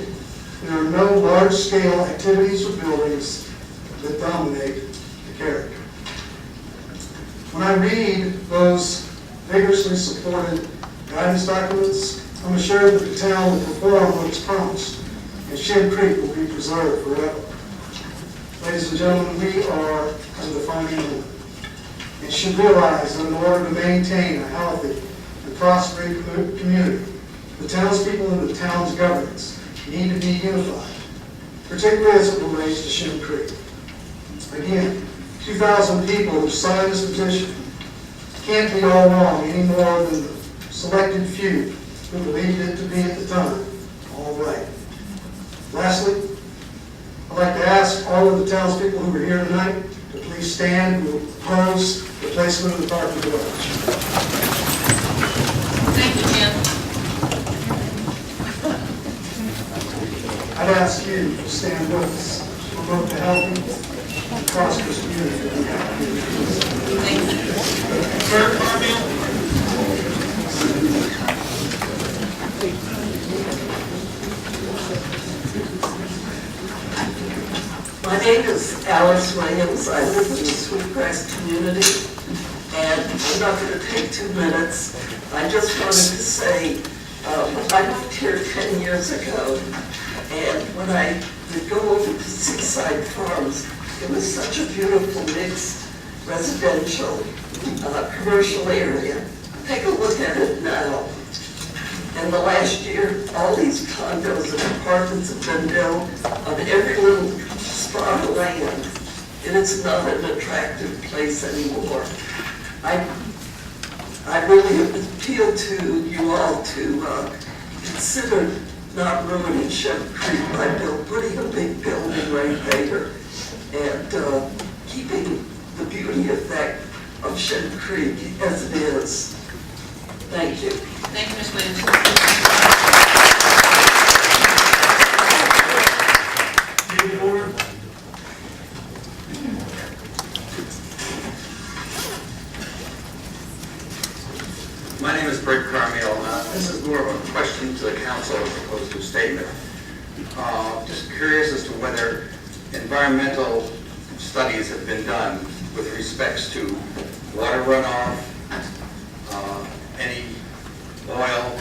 There are no large-scale activities or buildings that dominate the character. When I read those vigorously supported guidance documents, I'm assured that the town will perform what it's promised, and Shed Creek will be preserved forever. Ladies and gentlemen, we are under the funding and should realize that in order to maintain a healthy and prospering community, the townspeople and the town's governance need to be unified, particularly as it relates to Shed Creek. Again, 2,000 people who signed this petition can't be all wrong any more than the selected few who believed it to be at the time all right. Lastly, I'd like to ask all of the townspeople who are here tonight to please stand. We'll oppose the placement of the parking garage. Thank you, Jim. I'd ask you to stand with us to promote the healthy and prosperous community that we have here. Thank you. Sir, Carmiel. My name is Alice Williams. I live in the Sweetgrass community, and I'm not going to take 2 minutes. I just wanted to say, I moved here 10 years ago, and when I would go over to Seaside Farms, it was such a beautiful mixed residential, commercial area. Take a look at it now. In the last year, all these condos and apartments have been built on every little spot of land, and it's not an attractive place anymore. I really appeal to you all to consider not ruining Shed Creek by putting a big building right there and keeping the beauty effect of Shed Creek as it is. Thank you. Thank you, Ms. Williams. David Orr. My name is Brett Carmiel. This is more of a question to the council as opposed to a statement. Just curious as to whether environmental studies have been done with respects to water runoff, any oil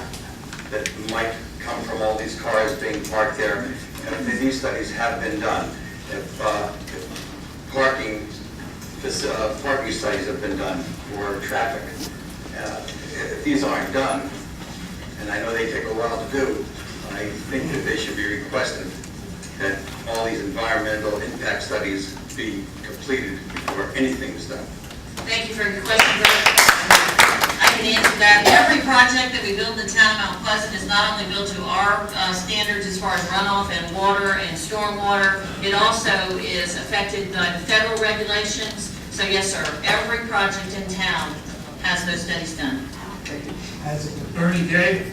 that might come from all these cars being parked there, and if these studies have been done, if parking studies have been done for traffic. If these aren't done, and I know they take a while to do, I think that they should be requested that all these environmental impact studies be completed before anything is done. Thank you for your question, Brett. I can answer that. Every project that we build in the town of Mount Pleasant is not only built to our standards as far as runoff and water and stormwater, it also is affected by the federal regulations. So yes, sir, every project in town has those studies done. Ernie Day.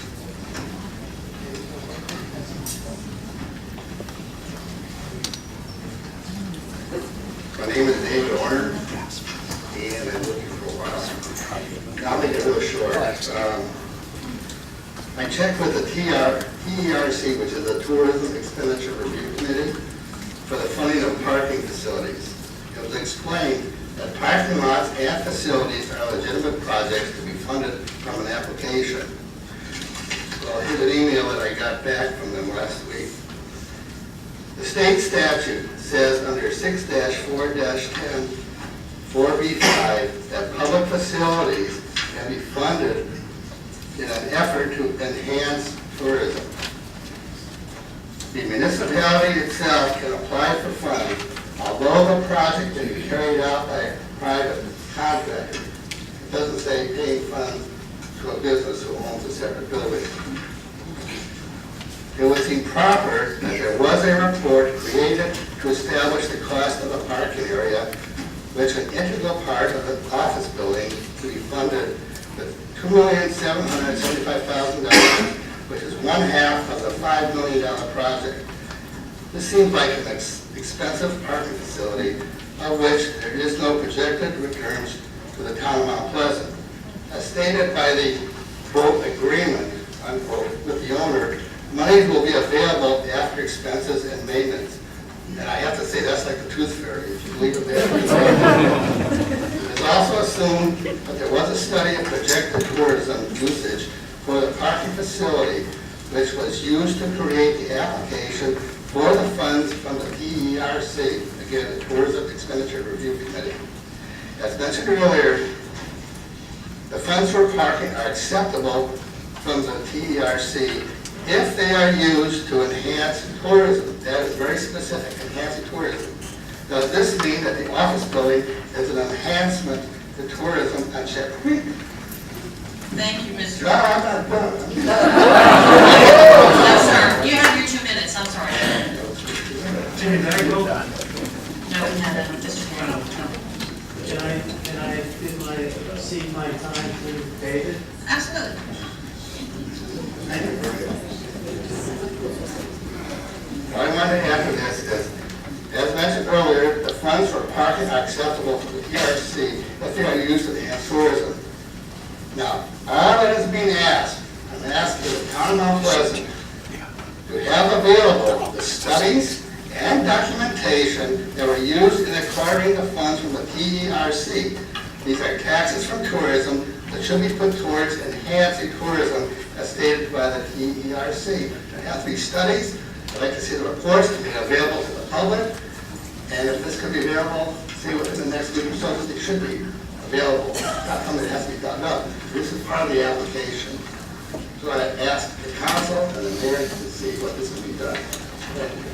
My name is David Orner, and I've lived here for a while. I'll make it real short. I checked with the TERC, which is the Tourism Expenditure Review Committee, for the funding of parking facilities. It was explained that parking lots and facilities are legitimate projects to be funded from an application. Well, here's an email that I got back from them last week. The state statute says under 6-4-10, 4B5, that public facilities can be funded in an effort to enhance tourism. The municipality itself can apply for funds, although the project can be carried out by a private contractor. It doesn't say paying funds to a business who owns a separate building. It would seem proper that there was a report created to establish the cost of the parking area, which is an integral part of the office building, to be funded with $2,775,000, which is 1/2 of the $5 million project. This seems like an expensive parking facility, of which there is no projected returns to the town of Mount Pleasant. As stated by the quote agreement, unquote, with the owner, monies will be available after expenses and maintenance. And I have to say, that's like the tooth fairy, if you believe it. There's also assumed that there was a study of projected tourism usage for the parking facility, which was used to create the application for the funds from the TERC, again, the Tourism Expenditure Review Committee. As mentioned earlier, the funds for parking are acceptable from the TERC if they are used to enhance tourism. That is very specific, enhancing tourism. Does this mean that the office building is an enhancement to tourism on Shep Creek? Thank you, Mr. No, I'm not done. No, sir, you have your 2 minutes, I'm sorry. Jimmy Bagwell. No, we had Mr. Brown. Can I cede my time to David? Absolutely. What I want to add to this is, as mentioned earlier, the funds for parking are acceptable to the TRC if they are used to enhance tourism. Now, all that is being asked, I'm asking the town of Mount Pleasant to have available the studies and documentation that were used in acquiring the funds from the TERC. These are taxes from tourism that should be put towards enhancing tourism as stated by the TERC. There have to be studies. I'd like to see the reports to be available to the public. And if this could be available, say within the next week or so, it should be available. Not something that has to be done up. This is part of the application. So I ask the council and the mayor to see what this can be done. Thank you.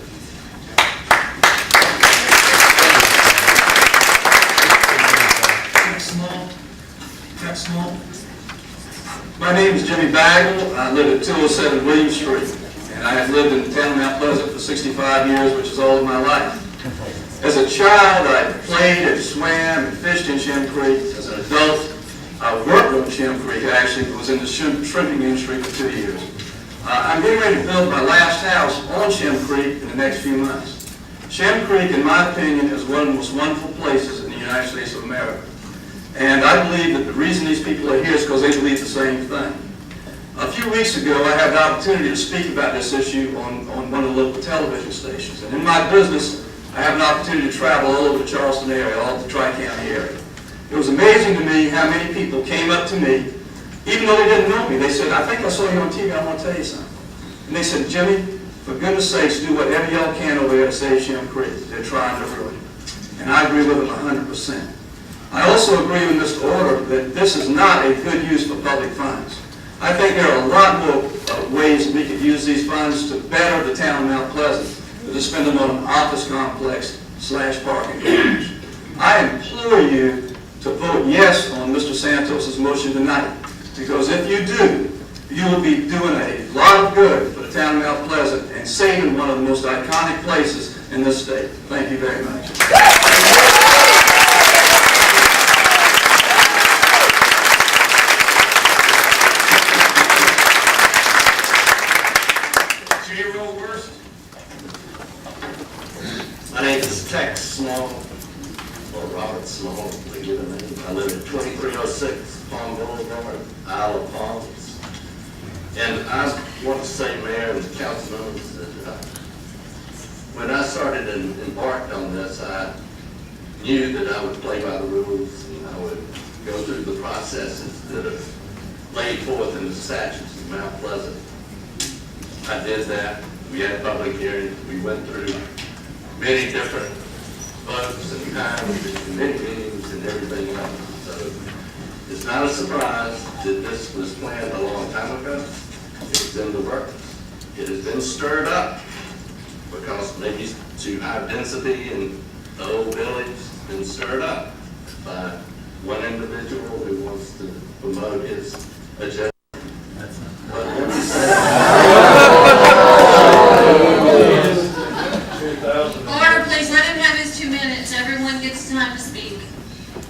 My name is Jimmy Bagwell. I live at 207 William Street, and I have lived in the town of Mount Pleasant for 65 years, which is all of my life. As a child, I played and swam and fished in Shem Creek. As an adult, I worked on Shem Creek, actually. I was in the shrimping industry for 2 years. I'm getting ready to build my last house on Shem Creek in the next few months. Shem Creek, in my opinion, is one of the most wonderful places in the United States of America. And I believe that the reason these people are here is because they believe the same thing. A few weeks ago, I had the opportunity to speak about this issue on one of the local television stations. And in my business, I have an opportunity to travel all over the Charleston area, all over the Tri-County area. It was amazing to me how many people came up to me, even though they didn't know me. They said, I think I saw you on TV, I want to tell you something. And they said, Jimmy, for goodness sakes, do whatever y'all can over there to save Shem Creek. They're trying to ruin it. And I agree with them 100%. I also agree with Mr. Order that this is not a good use for public funds. I think there are a lot more ways we could use these funds to better the town of Mount Pleasant than to spend them on an office complex / parking garage. I implore you to vote yes on Mr. Santos' motion tonight, because if you do, you will be doing a lot of good for the town of Mount Pleasant and saving one of the most iconic places in this state. Thank you very much. My name is Tex Small, or Robert Small, to give a name. I live at 2306 Palm Boulevard, Isle of Palms. And I want to say, Mayor and council members, that when I started and embarked on this, I knew that I would play by the rules and I would go through the processes that are laid forth in the statutes of Mount Pleasant. I did that. We had public hearings. We went through many different votes and times and many meetings and everything else. So it's not a surprise that this was planned a long time ago. It's in the works. It has been stirred up because maybe too high density in the old village has been stirred up by one individual who wants to promote his agenda. But let me Order, please, let him have his 2 minutes. Everyone gets time to speak.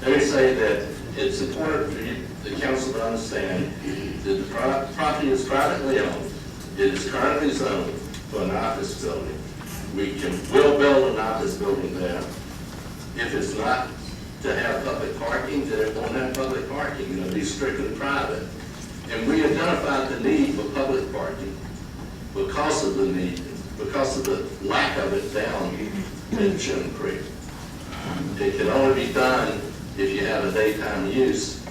Let me say that it's important for you, the council, to understand that the property is privately owned. It is currently zoned for an office building. We'll build an office building there. If it's not to have public parking, then it won't have public parking. It'll be strictly private. And we identified the need for public parking because of the need, because of the lack of it down in Shem Creek. It can only be done if you have a daytime use,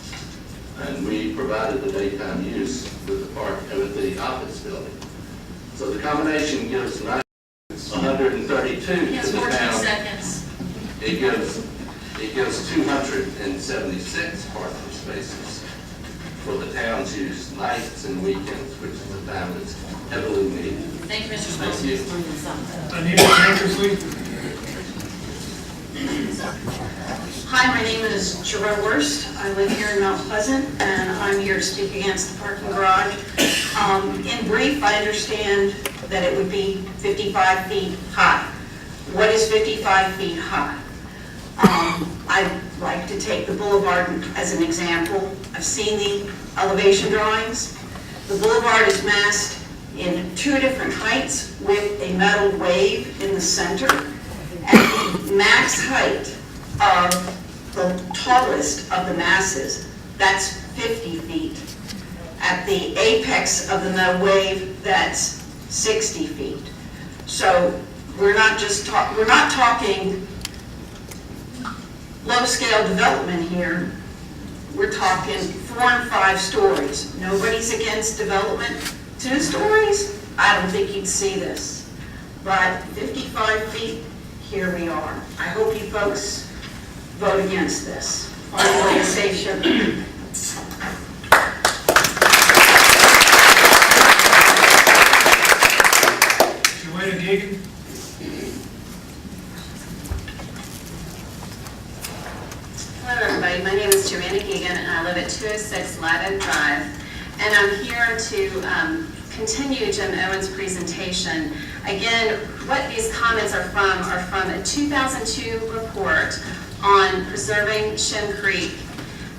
and we provided the daytime use with the park, with the office building. So the combination gives 132 to Yes, the 14 town. seconds. It gives 276 parking spaces for the town's use nights and weekends, which is a time that's heavily needed. Thank you, Mr. Small. Thank you. Anita Tankersley. Hi, my name is Jerome Worst. I live here in Mount Pleasant, and I'm here to speak against the parking garage. In brief, I understand that it would be 55 feet high. What is 55 feet high? I'd like to take the boulevard as an example. I've seen the elevation drawings. The boulevard is massed in 2 different heights with a metal wave in the center. At the max height of the tallest of the masses, that's 50 feet. At the apex of the metal wave, that's 60 feet. So we're not talking low-scale development here. We're talking 4 and 5 stories. Nobody's against development. 2 stories, I don't think you'd see this. But 55 feet, here we are. I hope you folks vote against this. Finally, a safe sugar. Joanna Gagan. Hello, everybody. My name is Joanna Geegan, and I live at 206 Live Oak Drive. And I'm here to continue Jim Owen's presentation. Again, what these comments are from a 2002 report on preserving Shem Creek,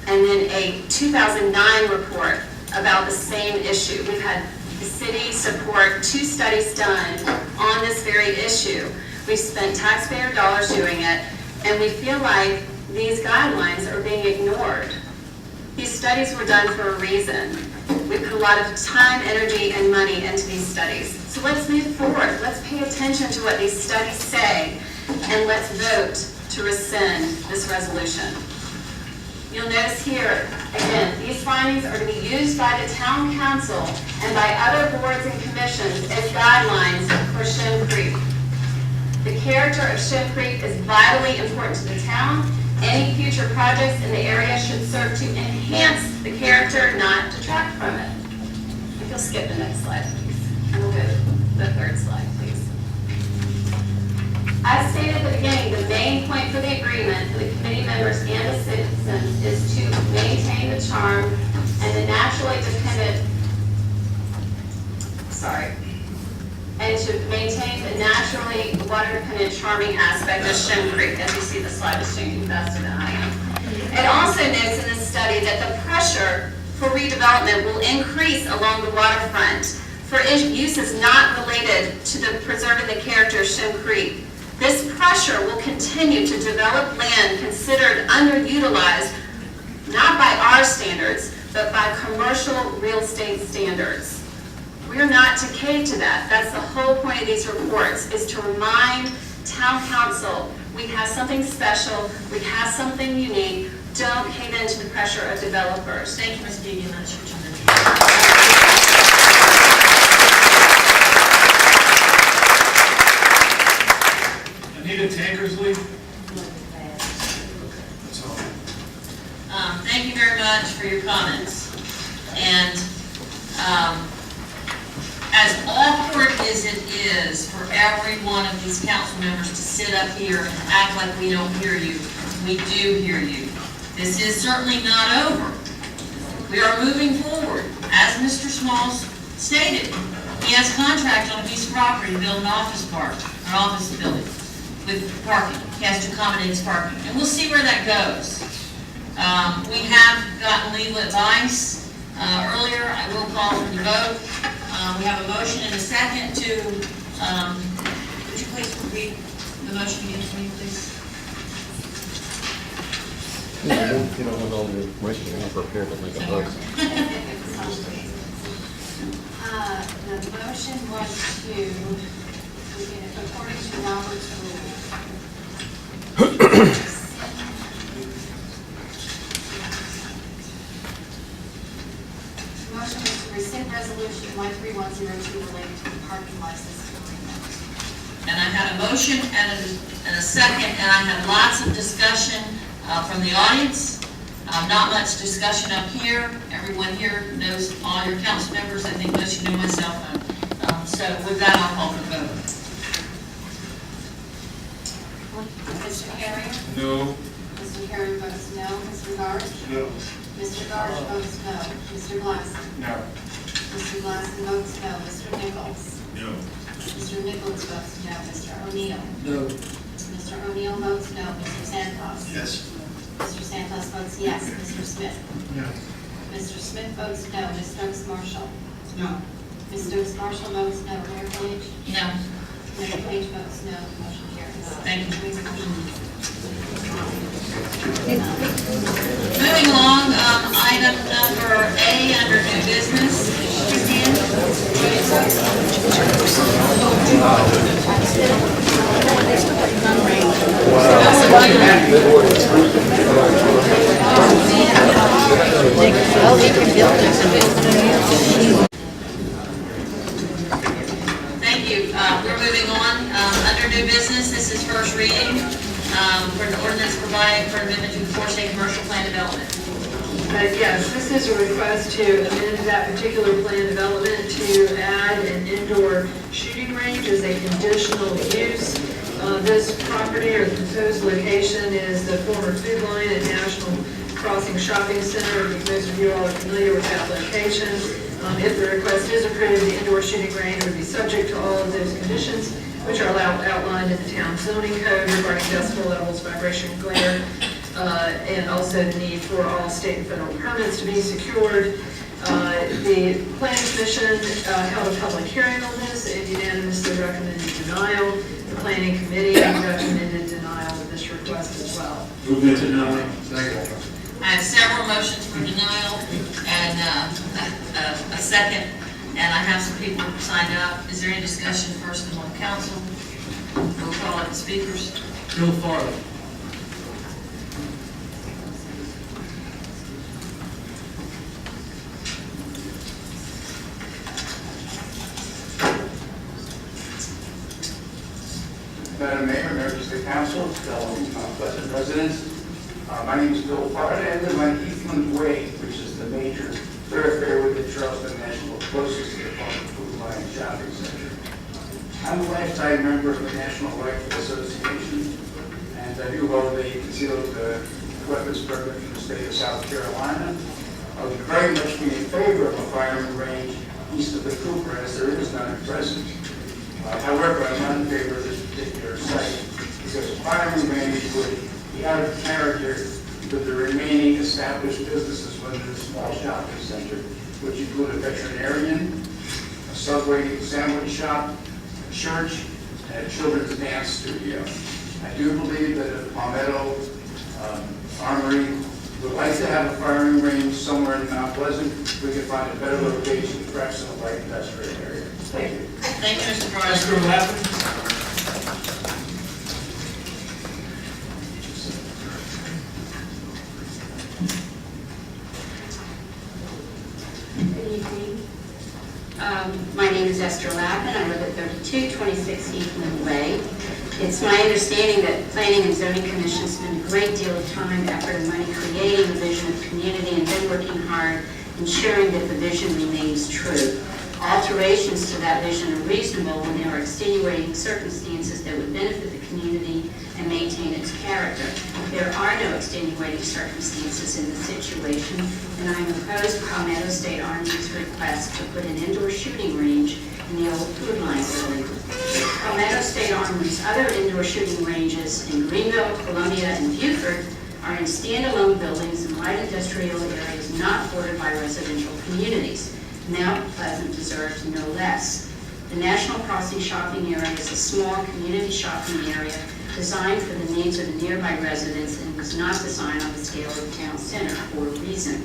and then a 2009 report about the same issue. We've had the city support 2 studies done on this very issue. We've spent taxpayer dollars doing it, and we feel like these guidelines are being ignored. These studies were done for a reason. We put a lot of time, energy, and money into these studies. So let's move forward. Let's pay attention to what these studies say, and let's vote to rescind this resolution. You'll notice here, again, these findings are to be used by the town council and by other boards and commissions as guidelines for Shem Creek. The character of Shem Creek is vitally important to the town. Any future projects in the area should serve to enhance the character, not detract from it. If you'll skip the next slide, please. And we'll go to the 3rd slide, please. As stated at the beginning, the main point for the agreement for the committee members and the citizens is to maintain the charm and the naturally dependent, and to maintain the naturally water-dependent charming aspect of Shem Creek. As you see, the slide is changing faster than I am. It also notes in this study that the pressure for redevelopment will increase along the waterfront for uses not related to the preserving the character of Shem Creek. This pressure will continue to develop land considered underutilized, not by our standards, but by commercial real estate standards. We're not to cave to that. That's the whole point of these reports, is to remind town council we have something special, we have something unique. Don't cave into the pressure of developers. Thank you, Ms. Deegan. That's your turn. Anita Tankersley. Thank you very much for your comments. And as awkward as it is for every one of these council members to sit up here and act like we don't hear you, we do hear you. This is certainly not over. We are moving forward. As Mr. Smalls stated, he has a contract on a piece of property to build an office park, an office building with parking. He has to accommodate his parking. And we'll see where that goes. We have gotten legal advice earlier. I will call for the vote. We have a motion and a second to, would you please repeat the motion again for me, please? You don't have all the information, you're not prepared to make a vote. The motion was to, according to Robert's rules, related to the parking license agreement. And I had a motion and a second, and I had lots of discussion from the audience. Not much discussion up here. Everyone here knows all your council members. I think most of you know my cell phone. So with that, I'll call for the vote. Mr. Carrier? No. Mr. Carrier votes no. Mr. Garsch? No. Mr. Garsch votes no. Mr. Glassman? No. Mr. Glassman votes no. Mr. Nichols? No. Mr. Nichols votes no. Mr. O'Neill? No. Mr. O'Neill votes no. Mr. Santos? Yes. Mr. Santos votes yes. Mr. Smith? No. Mr. Smith votes no. Ms. Stokes Marshall? No. Ms. Stokes Marshall votes no. Mayor Page? No. Mayor Page votes no. Motion carries. Thank you. Moving along, item number A under new business. Thank you. We're moving on. Under new business, this is first reading for an ordinance providing for amendment to the Forest State Commercial Plan Development. Yes, this is a request to amend that particular plan development to add an indoor shooting range as a conditional use. This property or the proposed location is the former Food Line at National Crossing Shopping Center. Most of you all are familiar with that location. If the request is approved, the indoor shooting range would be subject to all of those conditions, which are outlined in the town zoning code regarding decibel levels, vibration, glare, and also the need for all state and federal permits to be secured. The planning commission held a public hearing on this and unanimously recommended denial. The planning committee recommended denial of this request as well. Move to deny. Second. I have several motions for denial and a second, and I have some people signed up. Is there any discussion first among council? We'll call it the speakers. Bill Farley. Madam Mayor, members of the council, fellow Mount Pleasant residents. My name is Bill Farley. I live on Heathland Way, which is the major thoroughfare with the Charleston National closest to the Farm Food Line Shopping Center. I'm a lifetime member of the National Rifle Association, and I do hold a concealed weapons permit from the state of South Carolina. I would very much be in favor of a firing range east of the Cooper, as there is none at present. However, I'm not in favor of this particular site because a firing range would be out of character with the remaining established businesses within the small shopping center, which include a veterinarian, a Subway sandwich shop, a church, and a children's dance studio. I do believe that if Palmetto Armory would like to have a firing range somewhere in Mount Pleasant, we could find a better location, perhaps in a light industrial area. Thank you. Thank you, Mr. Farley. Mr. Lappin. Good evening. My name is Esther Lappin. I live at 3226 Heathland Way. It's my understanding that Planning and Zoning Commission spend a great deal of time, effort, and money creating a vision of community and then working hard ensuring that the vision remains true. Alterations to that vision are reasonable when there are extenuating circumstances that would benefit the community and maintain its character. There are no extenuating circumstances in the situation, and I am opposed to Palmetto State Armory's request to put an indoor shooting range in the old Food Line building. Palmetto State Armory's other indoor shooting ranges in Greenville, Columbia, and Beaufort are in standalone buildings in light industrial areas not bordered by residential communities. Mount Pleasant deserves no less. The National Crossing shopping area is a small community shopping area designed for the needs of the nearby residents and was not designed on the scale of the town center for a reason.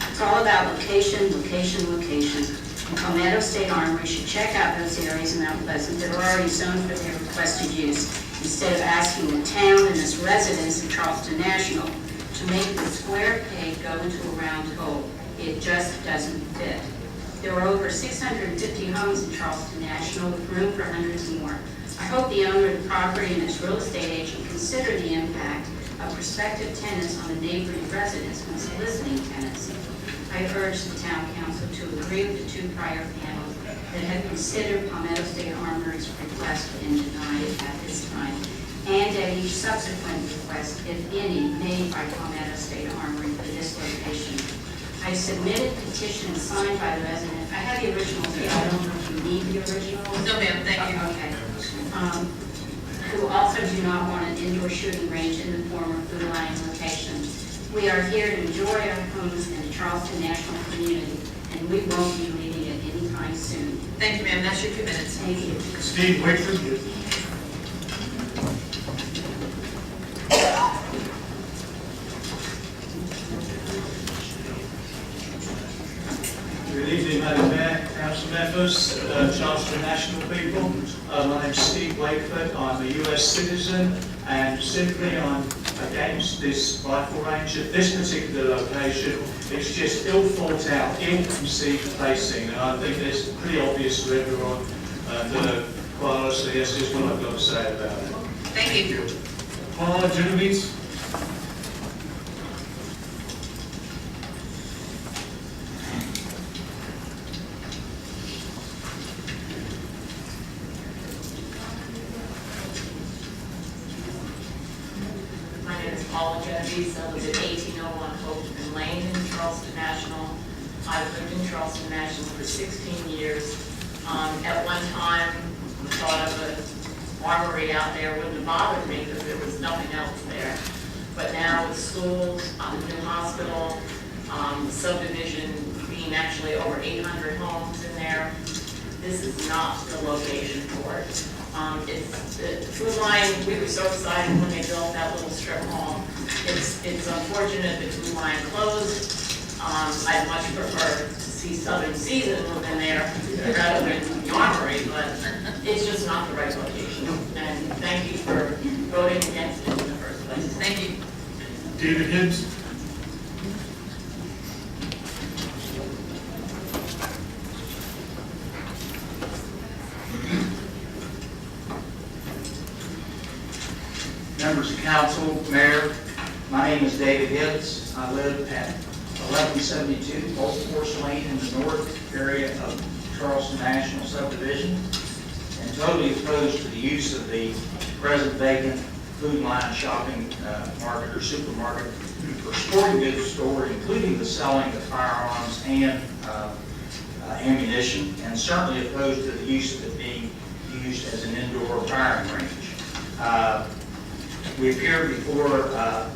It's all about location, location, location. And Palmetto State Armory should check out those areas in Mount Pleasant that are already zoned for their requested use, instead of asking the town and its residents of Charleston National to make the square peg go into a round hole. It just doesn't fit. There are over 650 homes in Charleston National with room for hundreds more. I hope the owner of the property and its real estate agent consider the impact of prospective tenants on the neighboring residents when soliciting tenancy. I urge the town council to agree with the two prior panels that have considered Palmetto State Armory's request and denied it at this time, and at each subsequent request, if any, made by Palmetto State Armory for this location. I submitted a petition signed by the resident. I have the originals here. I don't know if you need the originals. No, ma'am, thank you. Okay. Who also do not want an indoor shooting range in the former Food Lion location. We are here to enjoy our homes in the Charleston National community, and we won't be leaving it anytime soon. Thank you, ma'am. That's your 2 minutes. Thank you. Steve Wakefield. Good evening, Madam Mayor, council members, Charleston National people. My name's Steve Wakeford. I'm a US citizen, and simply I'm against this rifle range at this particular location. It's just ill thought out, ill-conceived placing, and I think it's pretty obvious to everyone. And quite honestly, that's just what I've got to say about it. Thank you. Paula Genovese. My name is Paula Genovese. I live at 1801 Hopeton Lane in Charleston National. I've lived in Charleston National for 16 years. At one time, the thought of an armory out there wouldn't have bothered me because there was nothing else there. But now with schools, the new hospital, the subdivision being actually over 800 homes in there, this is not the location for it. It's the Food Lion. We were so excited when they built that little strip mall. It's unfortunate that Food Lion closed. I'd much prefer to see Southern Season move in there rather than the Armory, but it's just not the right location. And thank you for voting against it in the first place. Thank you. David Hibbs. Members of council, mayor, my name is David Hibbs. I live at 1172 Old Forest Lane in the north area of Charleston National subdivision, and totally opposed to the use of the present vacant Food Lion shopping market or supermarket for sporting goods store, including the selling of firearms and ammunition, and certainly opposed to the use of it being used as an indoor firing range. We appeared before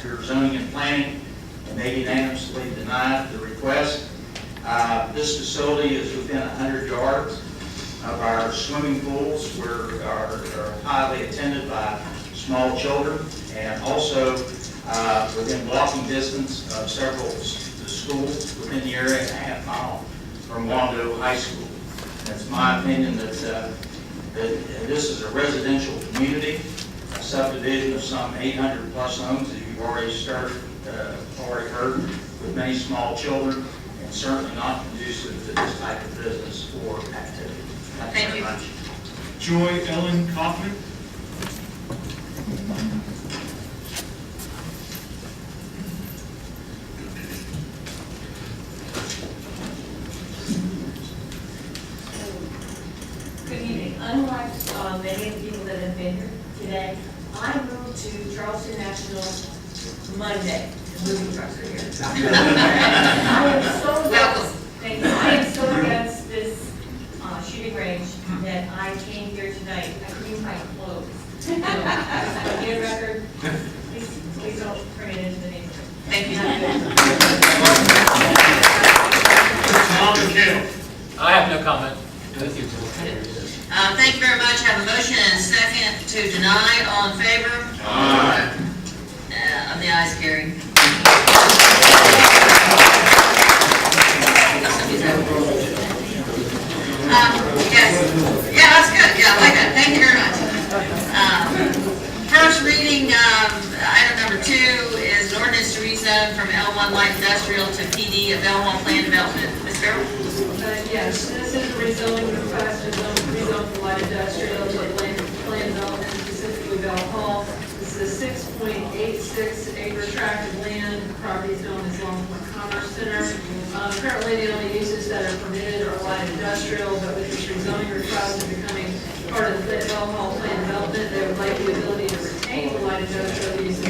your zoning and planning, and they unanimously denied the request. This facility is within 100 yards of our swimming pools, where are highly attended by small children, and also within walking distance of several schools within the area, a half mile from Wando High School. And it's my opinion that this is a residential community, a subdivision of some 800 plus homes that you've already already heard, with many small children, and certainly not conducive to this type of business or activity. Thank you very much. Joy Ellen Kaufman. Good evening. Unlike many of the people that have been here today, I moved to Charleston National Monday. The moving trucks are here. I am so against, thank you. I am so against this shooting range that I came here tonight. I couldn't even find clothes. So, get a record. Please don't bring it into the neighborhood. Thank you. Tom McHale. I have no comment. Thank you very much. Have a motion and a second to deny. All in favor? Aye. The ayes carry. Yes. Yeah, that's good. Yeah, I like that. Thank you very much. First reading, item number 2 is an ordinance to rezone from L1 light industrial to PD of L1 planned development. Ms. Carol? Yes, this is a rezoning request to rezone from light industrial to land development, specifically Bell Hall. This is a 6.86 acre tract of land. The property is known as Long Point Commerce Center. Currently, the only uses that are permitted are light industrial, but with this rezoning request and becoming part of the Bell Hall plan development, they would like the ability to retain the light industrial uses,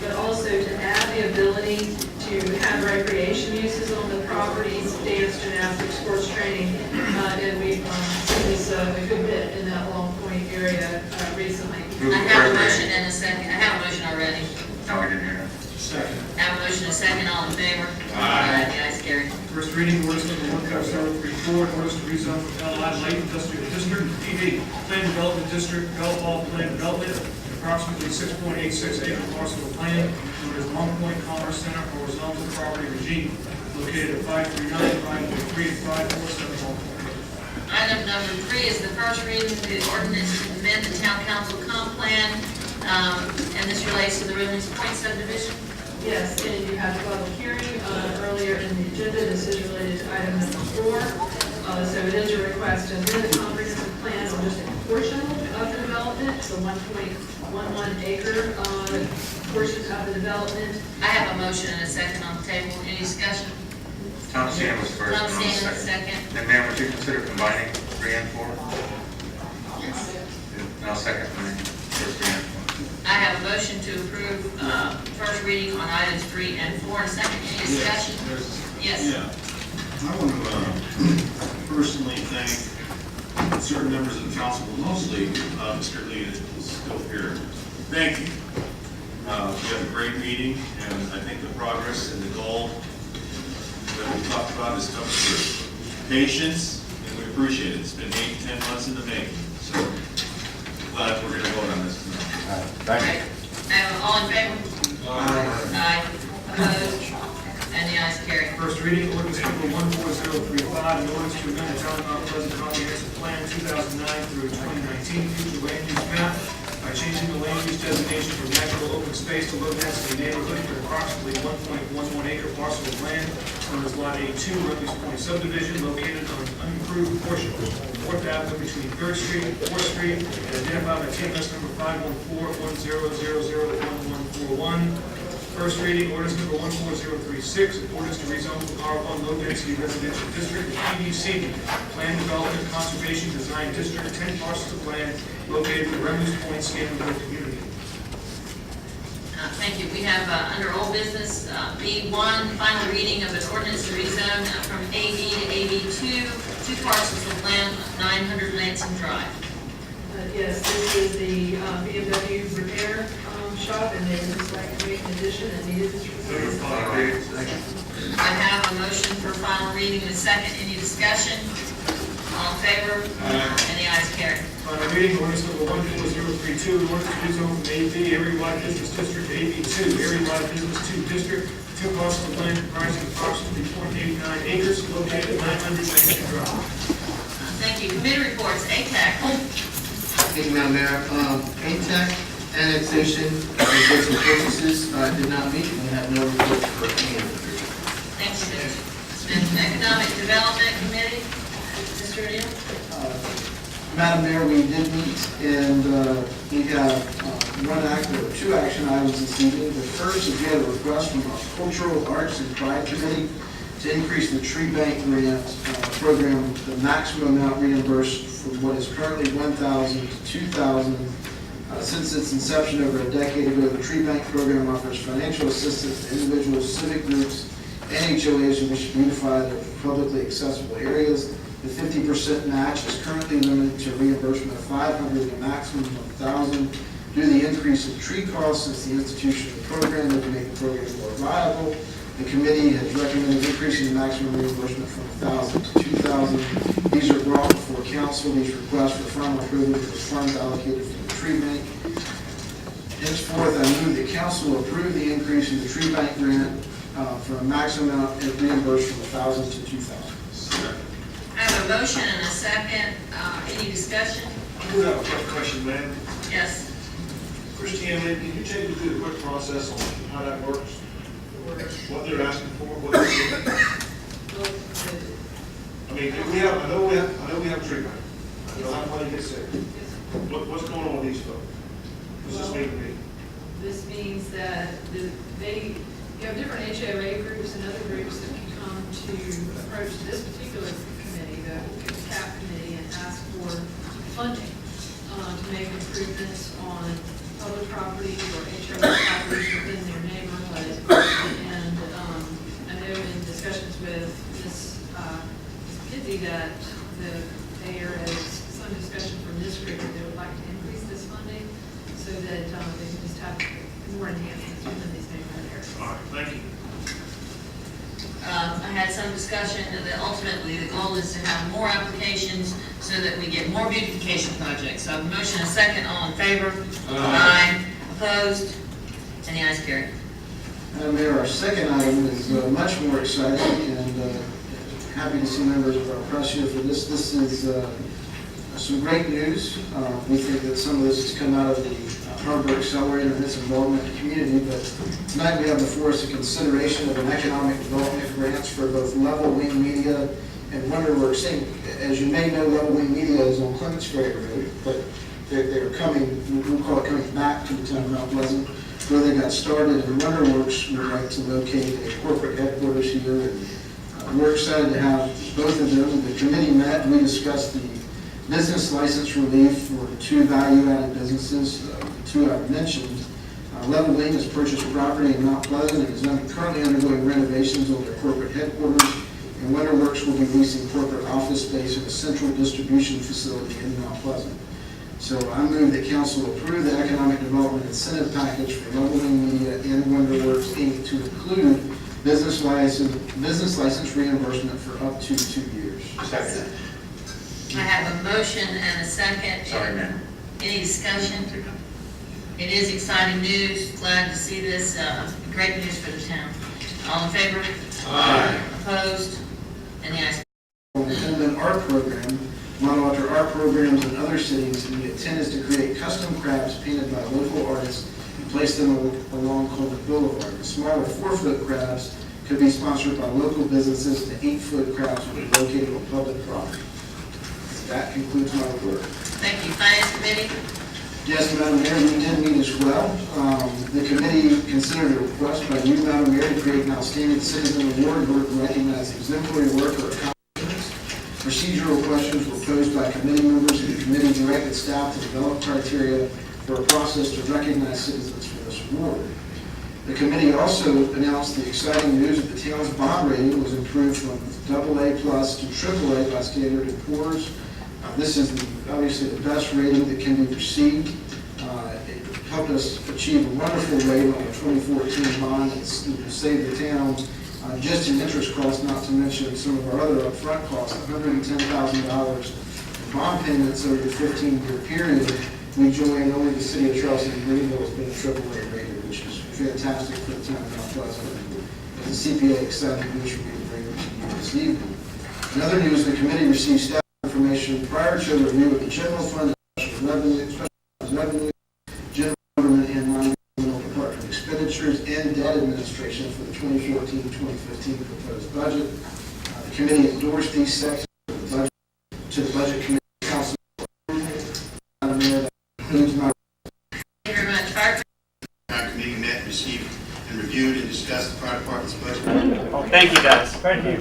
but also to add the ability to have recreation uses on the properties, dance, gymnastics, sports training, and we've seen this a good bit in that Long Point area recently. I have a motion and a second. I have a motion already. No, I didn't hear that. Second. I have a motion and a second. All in favor? Aye. The ayes carry. First reading, ordinance number 14034, ordinance to rezone from LI Light Industrial District, PV Plan Development District, Bell Hall Plan Development, approximately 6.86 acre parcel of land known as Long Point Commerce Center horizontal property regime, located at 539, 5.3, and 547 Long Point. Item number 3 is the first reading of the ordinance to amend the town council comp plan, and this relates to the Rimley's Point subdivision. Yes, and you had a public hearing earlier in the agenda. This is related to item number 4. So it is a request to amend the comprehensive plan on just a portion of the development, the 1.11 acre portion of the development. I have a motion and a second on the table. Any discussion? Tom Sands was first. Tom and I'll Sands, second. And ma'am, would you consider combining 3 and 4? Yes. And I'll second for first 3 and 4. I have a motion to approve first reading on items 3 and 4. Second, any discussion? Yes. Yeah. I want to personally thank certain members of the council, but mostly Mr. Lee is still here. Thank you. We had a great meeting, and I think the progress and the goal that we talked about is coming through. Patience, and we appreciate it. It's been 8-10 months in the making, so glad we're going to vote on this tonight. Thank you. All in favor? Aye. Opposed? And the ayes carry. First reading, ordinance number 14035, an ordinance to amend the town of Mount Pleasant comprehensive plan 2009 through 2019 future land use map by changing the land use designation from natural open space to low density neighborhood for approximately 1.11 acre parcel of land known as Lot A2, Rimley's Point subdivision, located on an unimproved portion of 4th Avenue between 3rd Street and 4th Street, and identified by TMS number 514-1000-1141. First reading, ordinance number 14036, ordinance to rezone from R1 Low Density Residential District to PDC, Plan Development Conservation Design District, 10 parcels of land located in Rimley's Point, Scandinavia community. Thank you. We have under old business B1, final reading of an ordinance to rezone from AB to AB2, 2 parcels of land, 900 Lansing Drive. Yes, this is the BMW repair shop, and they would just like to make an addition and needed this. I have a motion for final reading and a second. Any discussion? All in favor? And the ayes carry. Final reading, ordinance number 14032, ordinance to rezone from AB, area-wide business district, to AB2, area-wide business 2 district, 2 parcels of land comprising approximately 0.89 acres located at 900 Lansing Drive. Thank you. Committee reports. ATAC. Thank you, Madam Mayor. ATAC annexation and goods and purchases did not meet, and we have no report for any of the three. Thank you, Mr. Smith. Economic Development Committee. Mr. O'Neill. Madam Mayor, we did meet, and we have 2 action items this evening. The first is we had a request from our Cultural Arts and Pride Committee to increase the tree bank grant program, the maximum amount reimbursed from what is currently $1,000 to $2,000. Since its inception over a decade ago, the tree bank program offers financial assistance to individuals, civic groups, and HOAs who wish to beautify their publicly accessible areas. The 50% match is currently limited to reimbursement of $500 and a maximum of $1,000. Due to the increase in tree costs since the institution of the program, to make the program more viable, the committee has recommended increasing the maximum reimbursement from $1,000 to $2,000. These are brought before council. These requests for final approval of the funds allocated for the tree bank. Henceforth, I move that council approve the increase in the tree bank grant for a maximum amount of reimbursement from $1,000 to $2,000. I have a motion and a second. Any discussion? I do have a quick question, ma'am. Yes. Christiane, can you take me through the quick process on how that works? What they're asking for, what they're doing? I mean, I know we have treatment. I know how money gets there. What's going on with these folks? What's this mean to me? This means that you have different HOA groups and other groups that can come to approach this particular committee, the CAP committee, and ask for funding to make improvements on public property or HOA properties within their neighborhood. And I know in discussions with Ms. Kizzy that there is some discussion from this group that they would like to increase this funding so that they can just have more enhancements within these neighborhood areas. All right, thank you. I had some discussion that ultimately the goal is to have more applications so that we get more beautification projects. So I have a motion and a second. All in favor? Aye. Opposed? And the ayes carry. Madam Mayor, our second item is much more exciting, and happy to see members of our press here for this. This is some great news. We think that some of this has come out of the Harbor Accelerator and its involvement in the community, but tonight we have before us a consideration of an economic development grants for both Level Wing Media and WonderWorks Inc. As you may know, Level Wing Media is on Clements Ferry Road, but they're coming, we'll call it coming back to the town of Mount Pleasant, where they got started, and WonderWorks would like to locate a corporate headquarters here. And we're excited to have both of them. The committee met, we discussed the business license relief for two value-added businesses, the two I've mentioned. Level Wing has purchased property in Mount Pleasant and is currently undergoing renovations on their corporate headquarters, and WonderWorks will be leasing corporate office space at a central distribution facility in Mount Pleasant. So I move that council approve the economic development incentive package for Level Wing Media and WonderWorks Inc. to include business license reimbursement for up to 2 years. Second. I have a motion and a second. Sorry, ma'am. Any discussion? It is exciting news. Glad to see this. Great news for the town. All in favor? Aye. Opposed? And the ayes. Independent art program, monitor art programs in other cities, and the intent is to create custom crafts painted by local artists and place them along Coleman Boulevard. The smaller 4-foot crafts could be sponsored by local businesses. The 8-foot crafts will be located on public property. That concludes my report. Thank you. Finance Committee? Yes, Madam Mayor, we did meet as well. The committee considered a request by you, Madam Mayor, to create an outstanding citizen award to recognize exemplary work or accomplishments. Procedural questions were posed by committee members, and the committee directed staff to develop criteria for a process to recognize citizens for this award. The committee also announced the exciting news that the town's bond rating was improved from AA+ to AAA by Standard & Poor's. This is obviously the best rating that can be received. It helped us achieve a wonderful rate on the 2014 bond. It's saved the town just in interest costs, not to mention some of our other upfront costs, $110,000 in bond payments over the 15-year period. We joined only the city of Charleston and Greenville has been a AAA rated, which is fantastic for the town of Mount Pleasant. As a CPA, exciting news for me to bring to you this evening. In other news, the committee received staff information prior to the review of the general fund, special revenue, general government, and non-governmental department expenditures and debt administration for the 2014-2015 proposed budget. The committee endorsed these sections to the budget committee council. Madam Mayor, that concludes my. Thank you very much. Fire Our committee met, received, and reviewed and discussed the fire department's budget. Oh, thank you, guys. Thank you.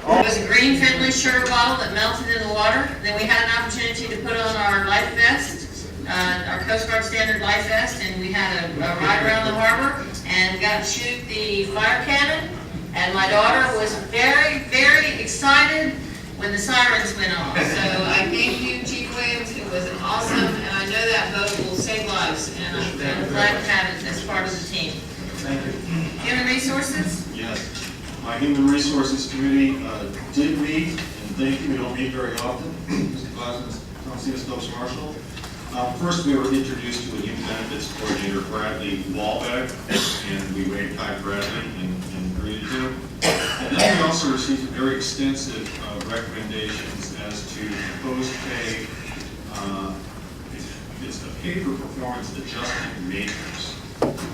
It was a green friendly sugar bottle that melted in the water. Then we had an opportunity to put on our life vest, our Coast Guard standard life vest, and we had a ride around the harbor and got to shoot the fire cannon. And my daughter was very, very excited when the sirens went off. So I thank you, Chief Williams. It was awesome, and I know that boat will save lives, and I'm glad to have it as part of the team. Thank you. Human Resources? Yes. My Human Resources Committee did meet, and thank you, we don't meet very often. Mr. Glasman, Thomasina Stokes Marshall. First, we were introduced to a Human Benefits Coordinator, Bradley Wallbeck, and we waved hi Bradley and greeted him. And then we also received very extensive recommendations as to post-pay. It's a pay for performance adjustment matrix,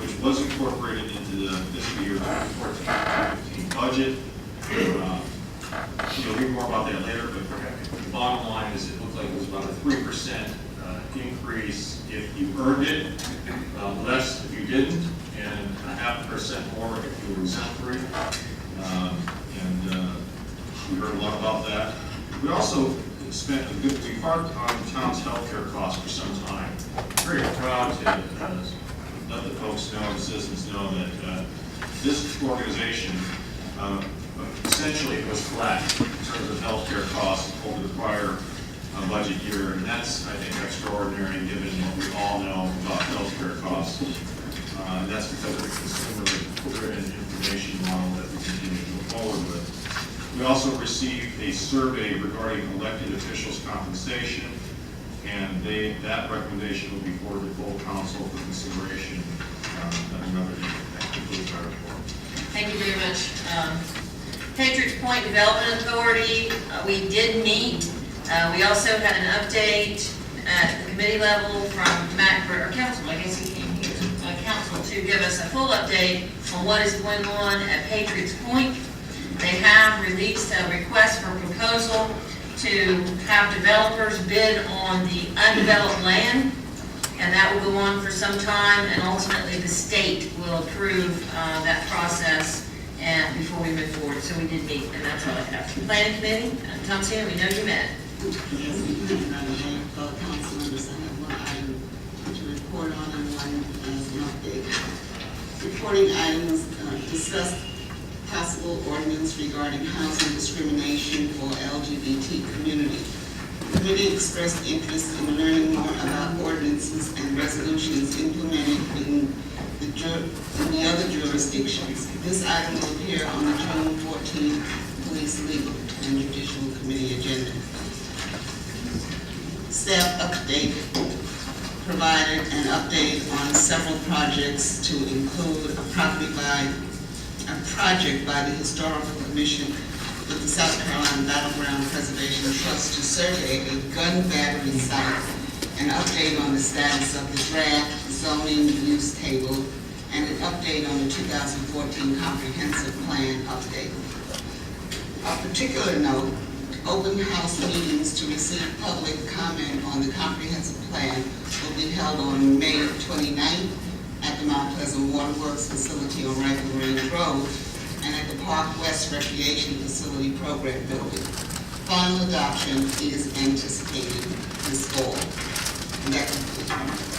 which was incorporated into the fiscal year 2014-2015 budget. You'll read more about that later, but the bottom line is it looked like it was about a 3% increase if you earned it, less if you didn't, and a 0.5% more if you were exemplary. We heard a lot about that. We also spent we've harped on the town's healthcare costs for some time. Very proud to let the folks know, the citizens know that this organization essentially was flat in terms of healthcare costs over the prior budget year, and that's, I think, extraordinary given what we all know about healthcare costs. And that's because of the consumer-driven information model that we continue to move forward with. We also received a survey regarding elected officials' compensation, and that recommendation will be forwarded to full council for consideration at another meeting. That concludes our report. Thank you very much. Patriots Point Development Authority, we did meet. We also had an update at the committee level from Matt, or council, I guess he came here, council, to give us a full update on what is going on at Patriots Point. They have released a request for proposal to have developers bid on the undeveloped land, and that will go on for some time, and ultimately the state will approve that process and before we move forward. So we did meet, and that's all I have. Planning Committee, Tom Sina, we know you met. Yes, council members, I have one item to report on and one as an update. Reporting items discussed possible ordinance regarding housing discrimination for LGBT community. The committee expressed interest in learning more about ordinances and resolutions implemented in the other jurisdictions. This item will appear on the June 14th Police, Legal, and Judicial Committee agenda. Staff update provided an update on several projects to include a project by the Historical Commission with the South Carolina Battleground Preservation Trust to survey a gun battery site, an update on the status of the draft zoning use table, and an update on the 2014 comprehensive plan update. Of particular note, open house meetings to receive public comment on the comprehensive plan will be held on May 29th at the Mount Pleasant Waterworks facility on Rifle Range Road and at the Park West Recreation Facility Program Building. Final adoption is anticipated this fall. And that concludes my report.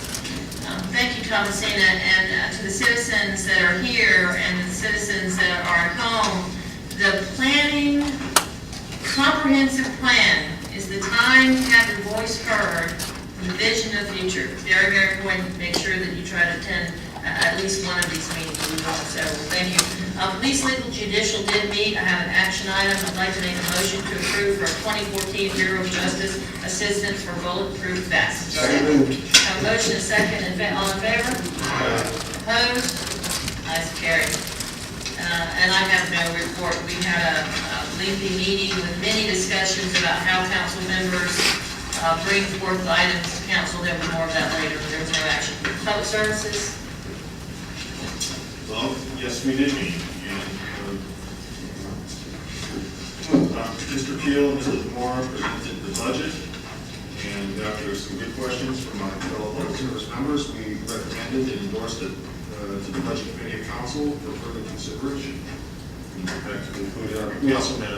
Thank you, Thomasina, and to the citizens that are here and the citizens that are at home, the planning comprehensive plan is the time to have your voice heard, the vision of the future. Very, very important to make sure that you try to attend at least one of these meetings. So thank you. Police, Legal, Judicial did meet. I have an action item. I'd like to make a motion to approve for 2014 Bureau of Justice Assistance for Bulletproof Vests. A motion, a second, all in favor? Opposed? Ayes carried. And I have no report. We had a lengthy meeting with many discussions about how council members bring forth items to council. There'll be more of that later, but there was no action. Public services? Well, yes, we did meet. Mr. Keel and Mrs. Moore presented the budget, and after some good questions from our fellow public service members, we recommended and endorsed it to the Budget Committee of Council for further consideration. In fact, we also met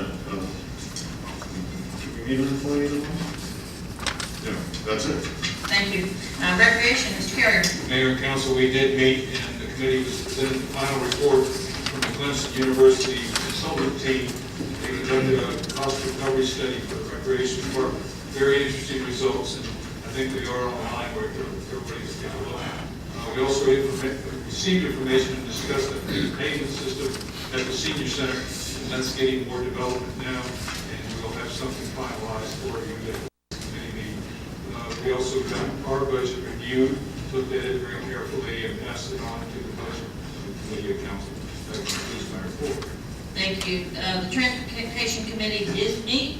did we meet an employee? No, that's it. Thank you. Recreation, Mr. Carrier. Mayor and Council, we did meet, and the committee was presented the final report from the Clemson University consultant team. They conducted a cost recovery study for the recreation department. Very interesting results, and I think we are on the line where everybody's going to look. We also received information and discussed the payment system at the senior center, and that's getting more development now, and we'll have something finalized for you that committee meeting. We also got our budget reviewed, looked at it very carefully, and passed it on to the budget committee of council. That concludes my report. Thank you. The Transportation Committee did meet.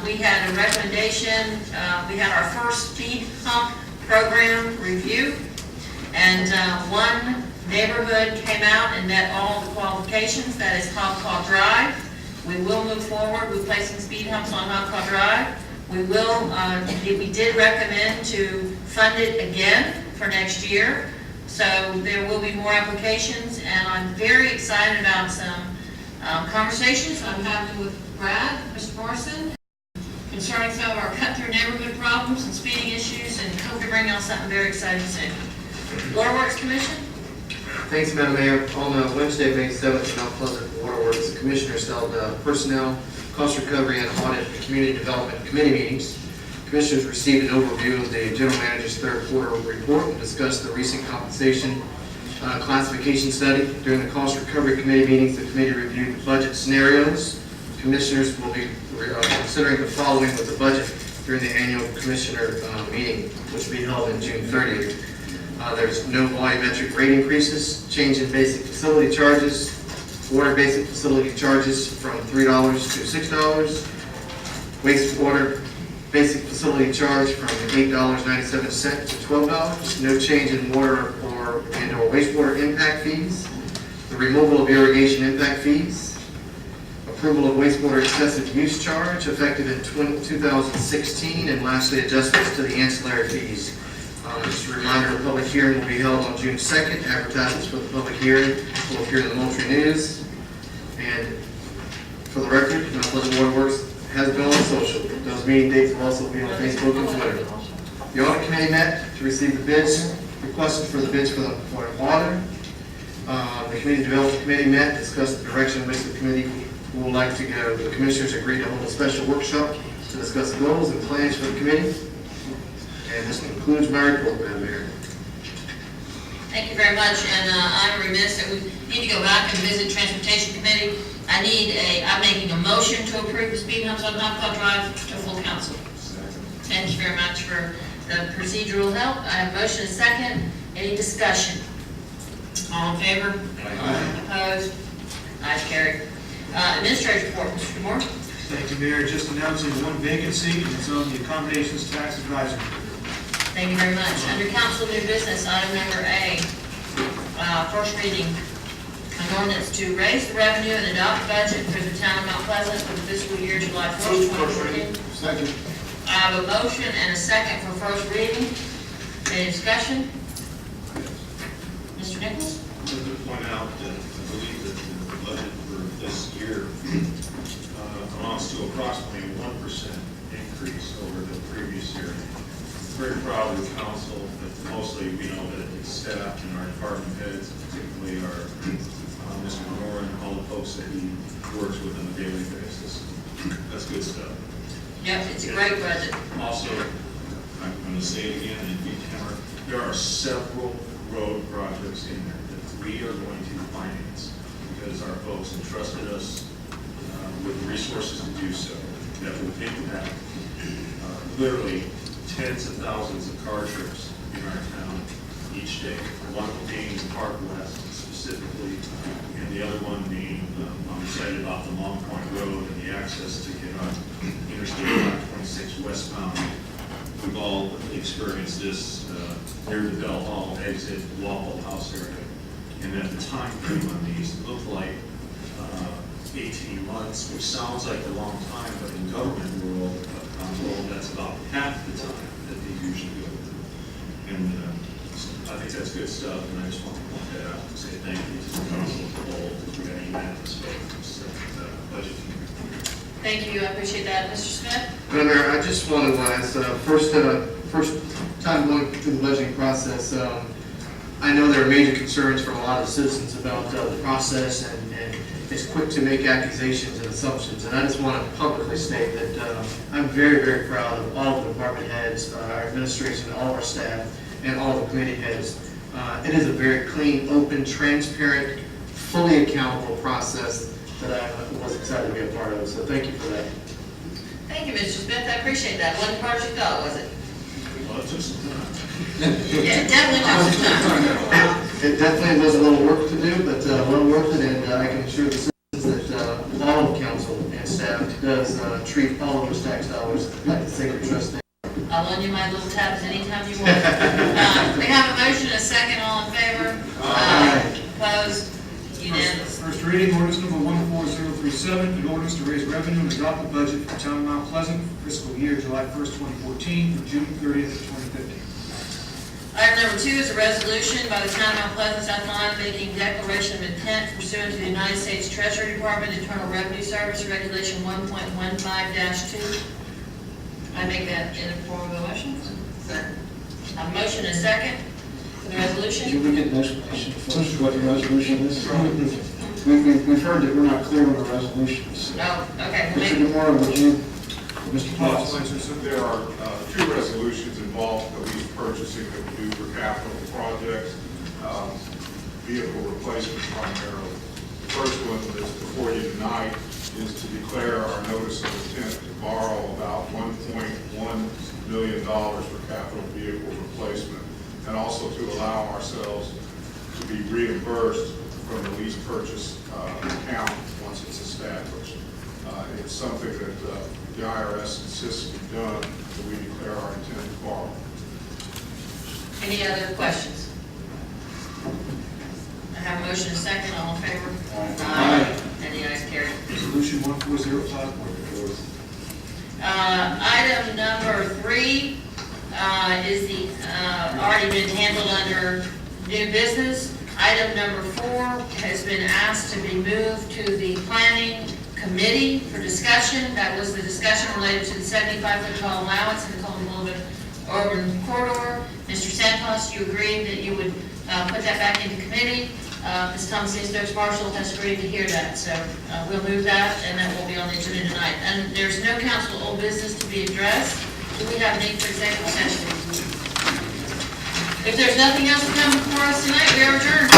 We had a recommendation. We had our first speed hump program review, and one neighborhood came out and met all the qualifications. That is Hopcaw Drive. We will move forward with placing speed humps on Hopcroft Drive. We did recommend to fund it again for next year. So there will be more applications, and I'm very excited about some conversations I'm having with Brad, Mr. Morrison, concerning some of our cut-through neighborhood problems and speeding issues, and hope to bring y'all something very exciting soon. Waterworks Commission? Thanks, Madam Mayor. On Wednesday, May 7th, in Mount Pleasant Waterworks, the commissioners held personnel, cost recovery, and audit and community development committee meetings. Commissioners received an overview of the general manager's third quarter report and discussed the recent compensation classification study. During the cost recovery committee meetings, the committee reviewed the budget scenarios. Commissioners will be considering the following with the budget during the annual commissioner meeting, which will be held on June 30th. There's no volumetric rate increases, change in basic facility charges, water basic facility charges from $3 to $6, wastewater basic facility charge from $8.97 to $12, no change in water or wastewater impact fees, the removal of irrigation impact fees, approval of wastewater excessive use charge effective in 2016, and lastly, adjustments to the ancillary fees. Just a reminder, a public hearing will be held on June 2nd. Advertisements for the public hearing will appear in the Moultrie News. And for the record, Mount Pleasant Waterworks has been on social. Those meeting dates will also be on Facebook and Twitter. The audit committee met to receive the bids, requested for the bids for the audit. The community development committee met, discussed the direction in which the committee would like to go. The commissioners agreed to hold a special workshop to discuss goals and plans for the committee. And this concludes my report, Madam Mayor. Thank you very much, and I'm remiss that we need to go back and visit Transportation Committee. I'm making a motion to approve the speed humps on Hopcroft Drive to full council. Thank you very much for the procedural help. I have a motion and a second. Any discussion? All in favor? Opposed? Ayes carried. Administrator's report, Mr. Moore. Thank you, Mayor. Just announcing one vacancy, and it's on the Accommodations Tax Advisory Board. Thank you very much. Under council new business, item number A, first reading, an ordinance to raise the revenue and adopt budget for the town of Mount Pleasant for the fiscal year July 1st, 2014. Second. I have a motion and a second for first reading. Any discussion? Mr. Nichols? I'd like to point out that I believe that the budget for this year amounts to approximately a 1% increase over the previous year. Very proud of the council, but mostly we know that it's staff and our department heads, particularly our Mr. Moore and all the folks that he works with on a daily basis. That's good stuff. Yep, it's a great budget. Also, I'm going to say it again, there are several road projects in there that we are going to finance because our folks entrusted us with resources to do so that will impact literally tens of thousands of car trips in our town each day. One being Park West specifically, and the other one being, I'm excited about the Long Point Road and the access to get on Interstate 526 westbound. We've all experienced this near the Bell Hall exit, Waffle House area. And at the time frame on these, it looked like 18 months, which sounds like a long time, but in government world, I'm told that's about half the time that they usually go through. And I think that's good stuff, and I just want to point that out and say thank you to the council as a whole. We got a unanimous vote for this budget. Thank you, I appreciate that. Mr. Smith? Madam Mayor, I just want to, as first time going through the budgeting process, I know there are major concerns from a lot of citizens about the process, and it's quick to make accusations and assumptions. And I just want to publicly state that I'm very, very proud of all the department heads, our administration, all of our staff, and all the committee heads. It is a very clean, open, transparent, fully accountable process that I was excited to be a part of. So thank you for that. Thank you, Mr. Smith. I appreciate that. Wasn't project thought, was it? Well, it took some time. Yeah, it definitely took some time. It definitely was a little work to do, but well worth it, and I can assure the citizens that all of council and staff does treat all of those tax dollars like the sacred trust. I'll loan you my little tabs anytime you want. We have a motion, a second, all in favor? Opposed? Unanimous. First reading, ordinance number 14036, 7, an ordinance to raise revenue and adopt the budget for the town of Mount Pleasant for fiscal year July 1st, 2014 through June 30th, 2015. Item number 2 is a resolution by the town of Mount Pleasant, South Carolina, making declaration of intent pursuant to the United States Treasury Department Internal Revenue Service Regulation 1.15-2. I make that in the form of a motion. Second. A motion and a second for the resolution. Can we get an explanation first what the resolution is? We've heard that we're not clear on the resolutions. Oh, okay. Mr. DeMora, would you, Mr. Potts? There are two resolutions involved that we purchasing that we do for capital projects, vehicle replacement primarily. The first one that's before you tonight is to declare our notice of intent to borrow about $1.1 million for capital vehicle replacement, and also to allow ourselves to be reimbursed from the lease purchase account once it's established. It's something that the IRS insists be done, so we declare our intent to borrow. Any other questions? I have a motion and a second. All in favor? Aye. Any ayes, carried. Resolution 1405. Item number 3 is the, already been handled under new business. Item number 4 has been asked to be moved to the planning committee for discussion. That was the discussion related to the 75-foot tall allowance in the Colon Boulevard urban corridor. Mr. Santos, you agreed that you would put that back into committee. Ms. Thompson Stokes Marshall has agreed to hear that, so we'll move that, and that will be on the agenda tonight. And there's no council old business to be addressed. Do we have need for executive session? If there's nothing else to come before us tonight, we are adjourned.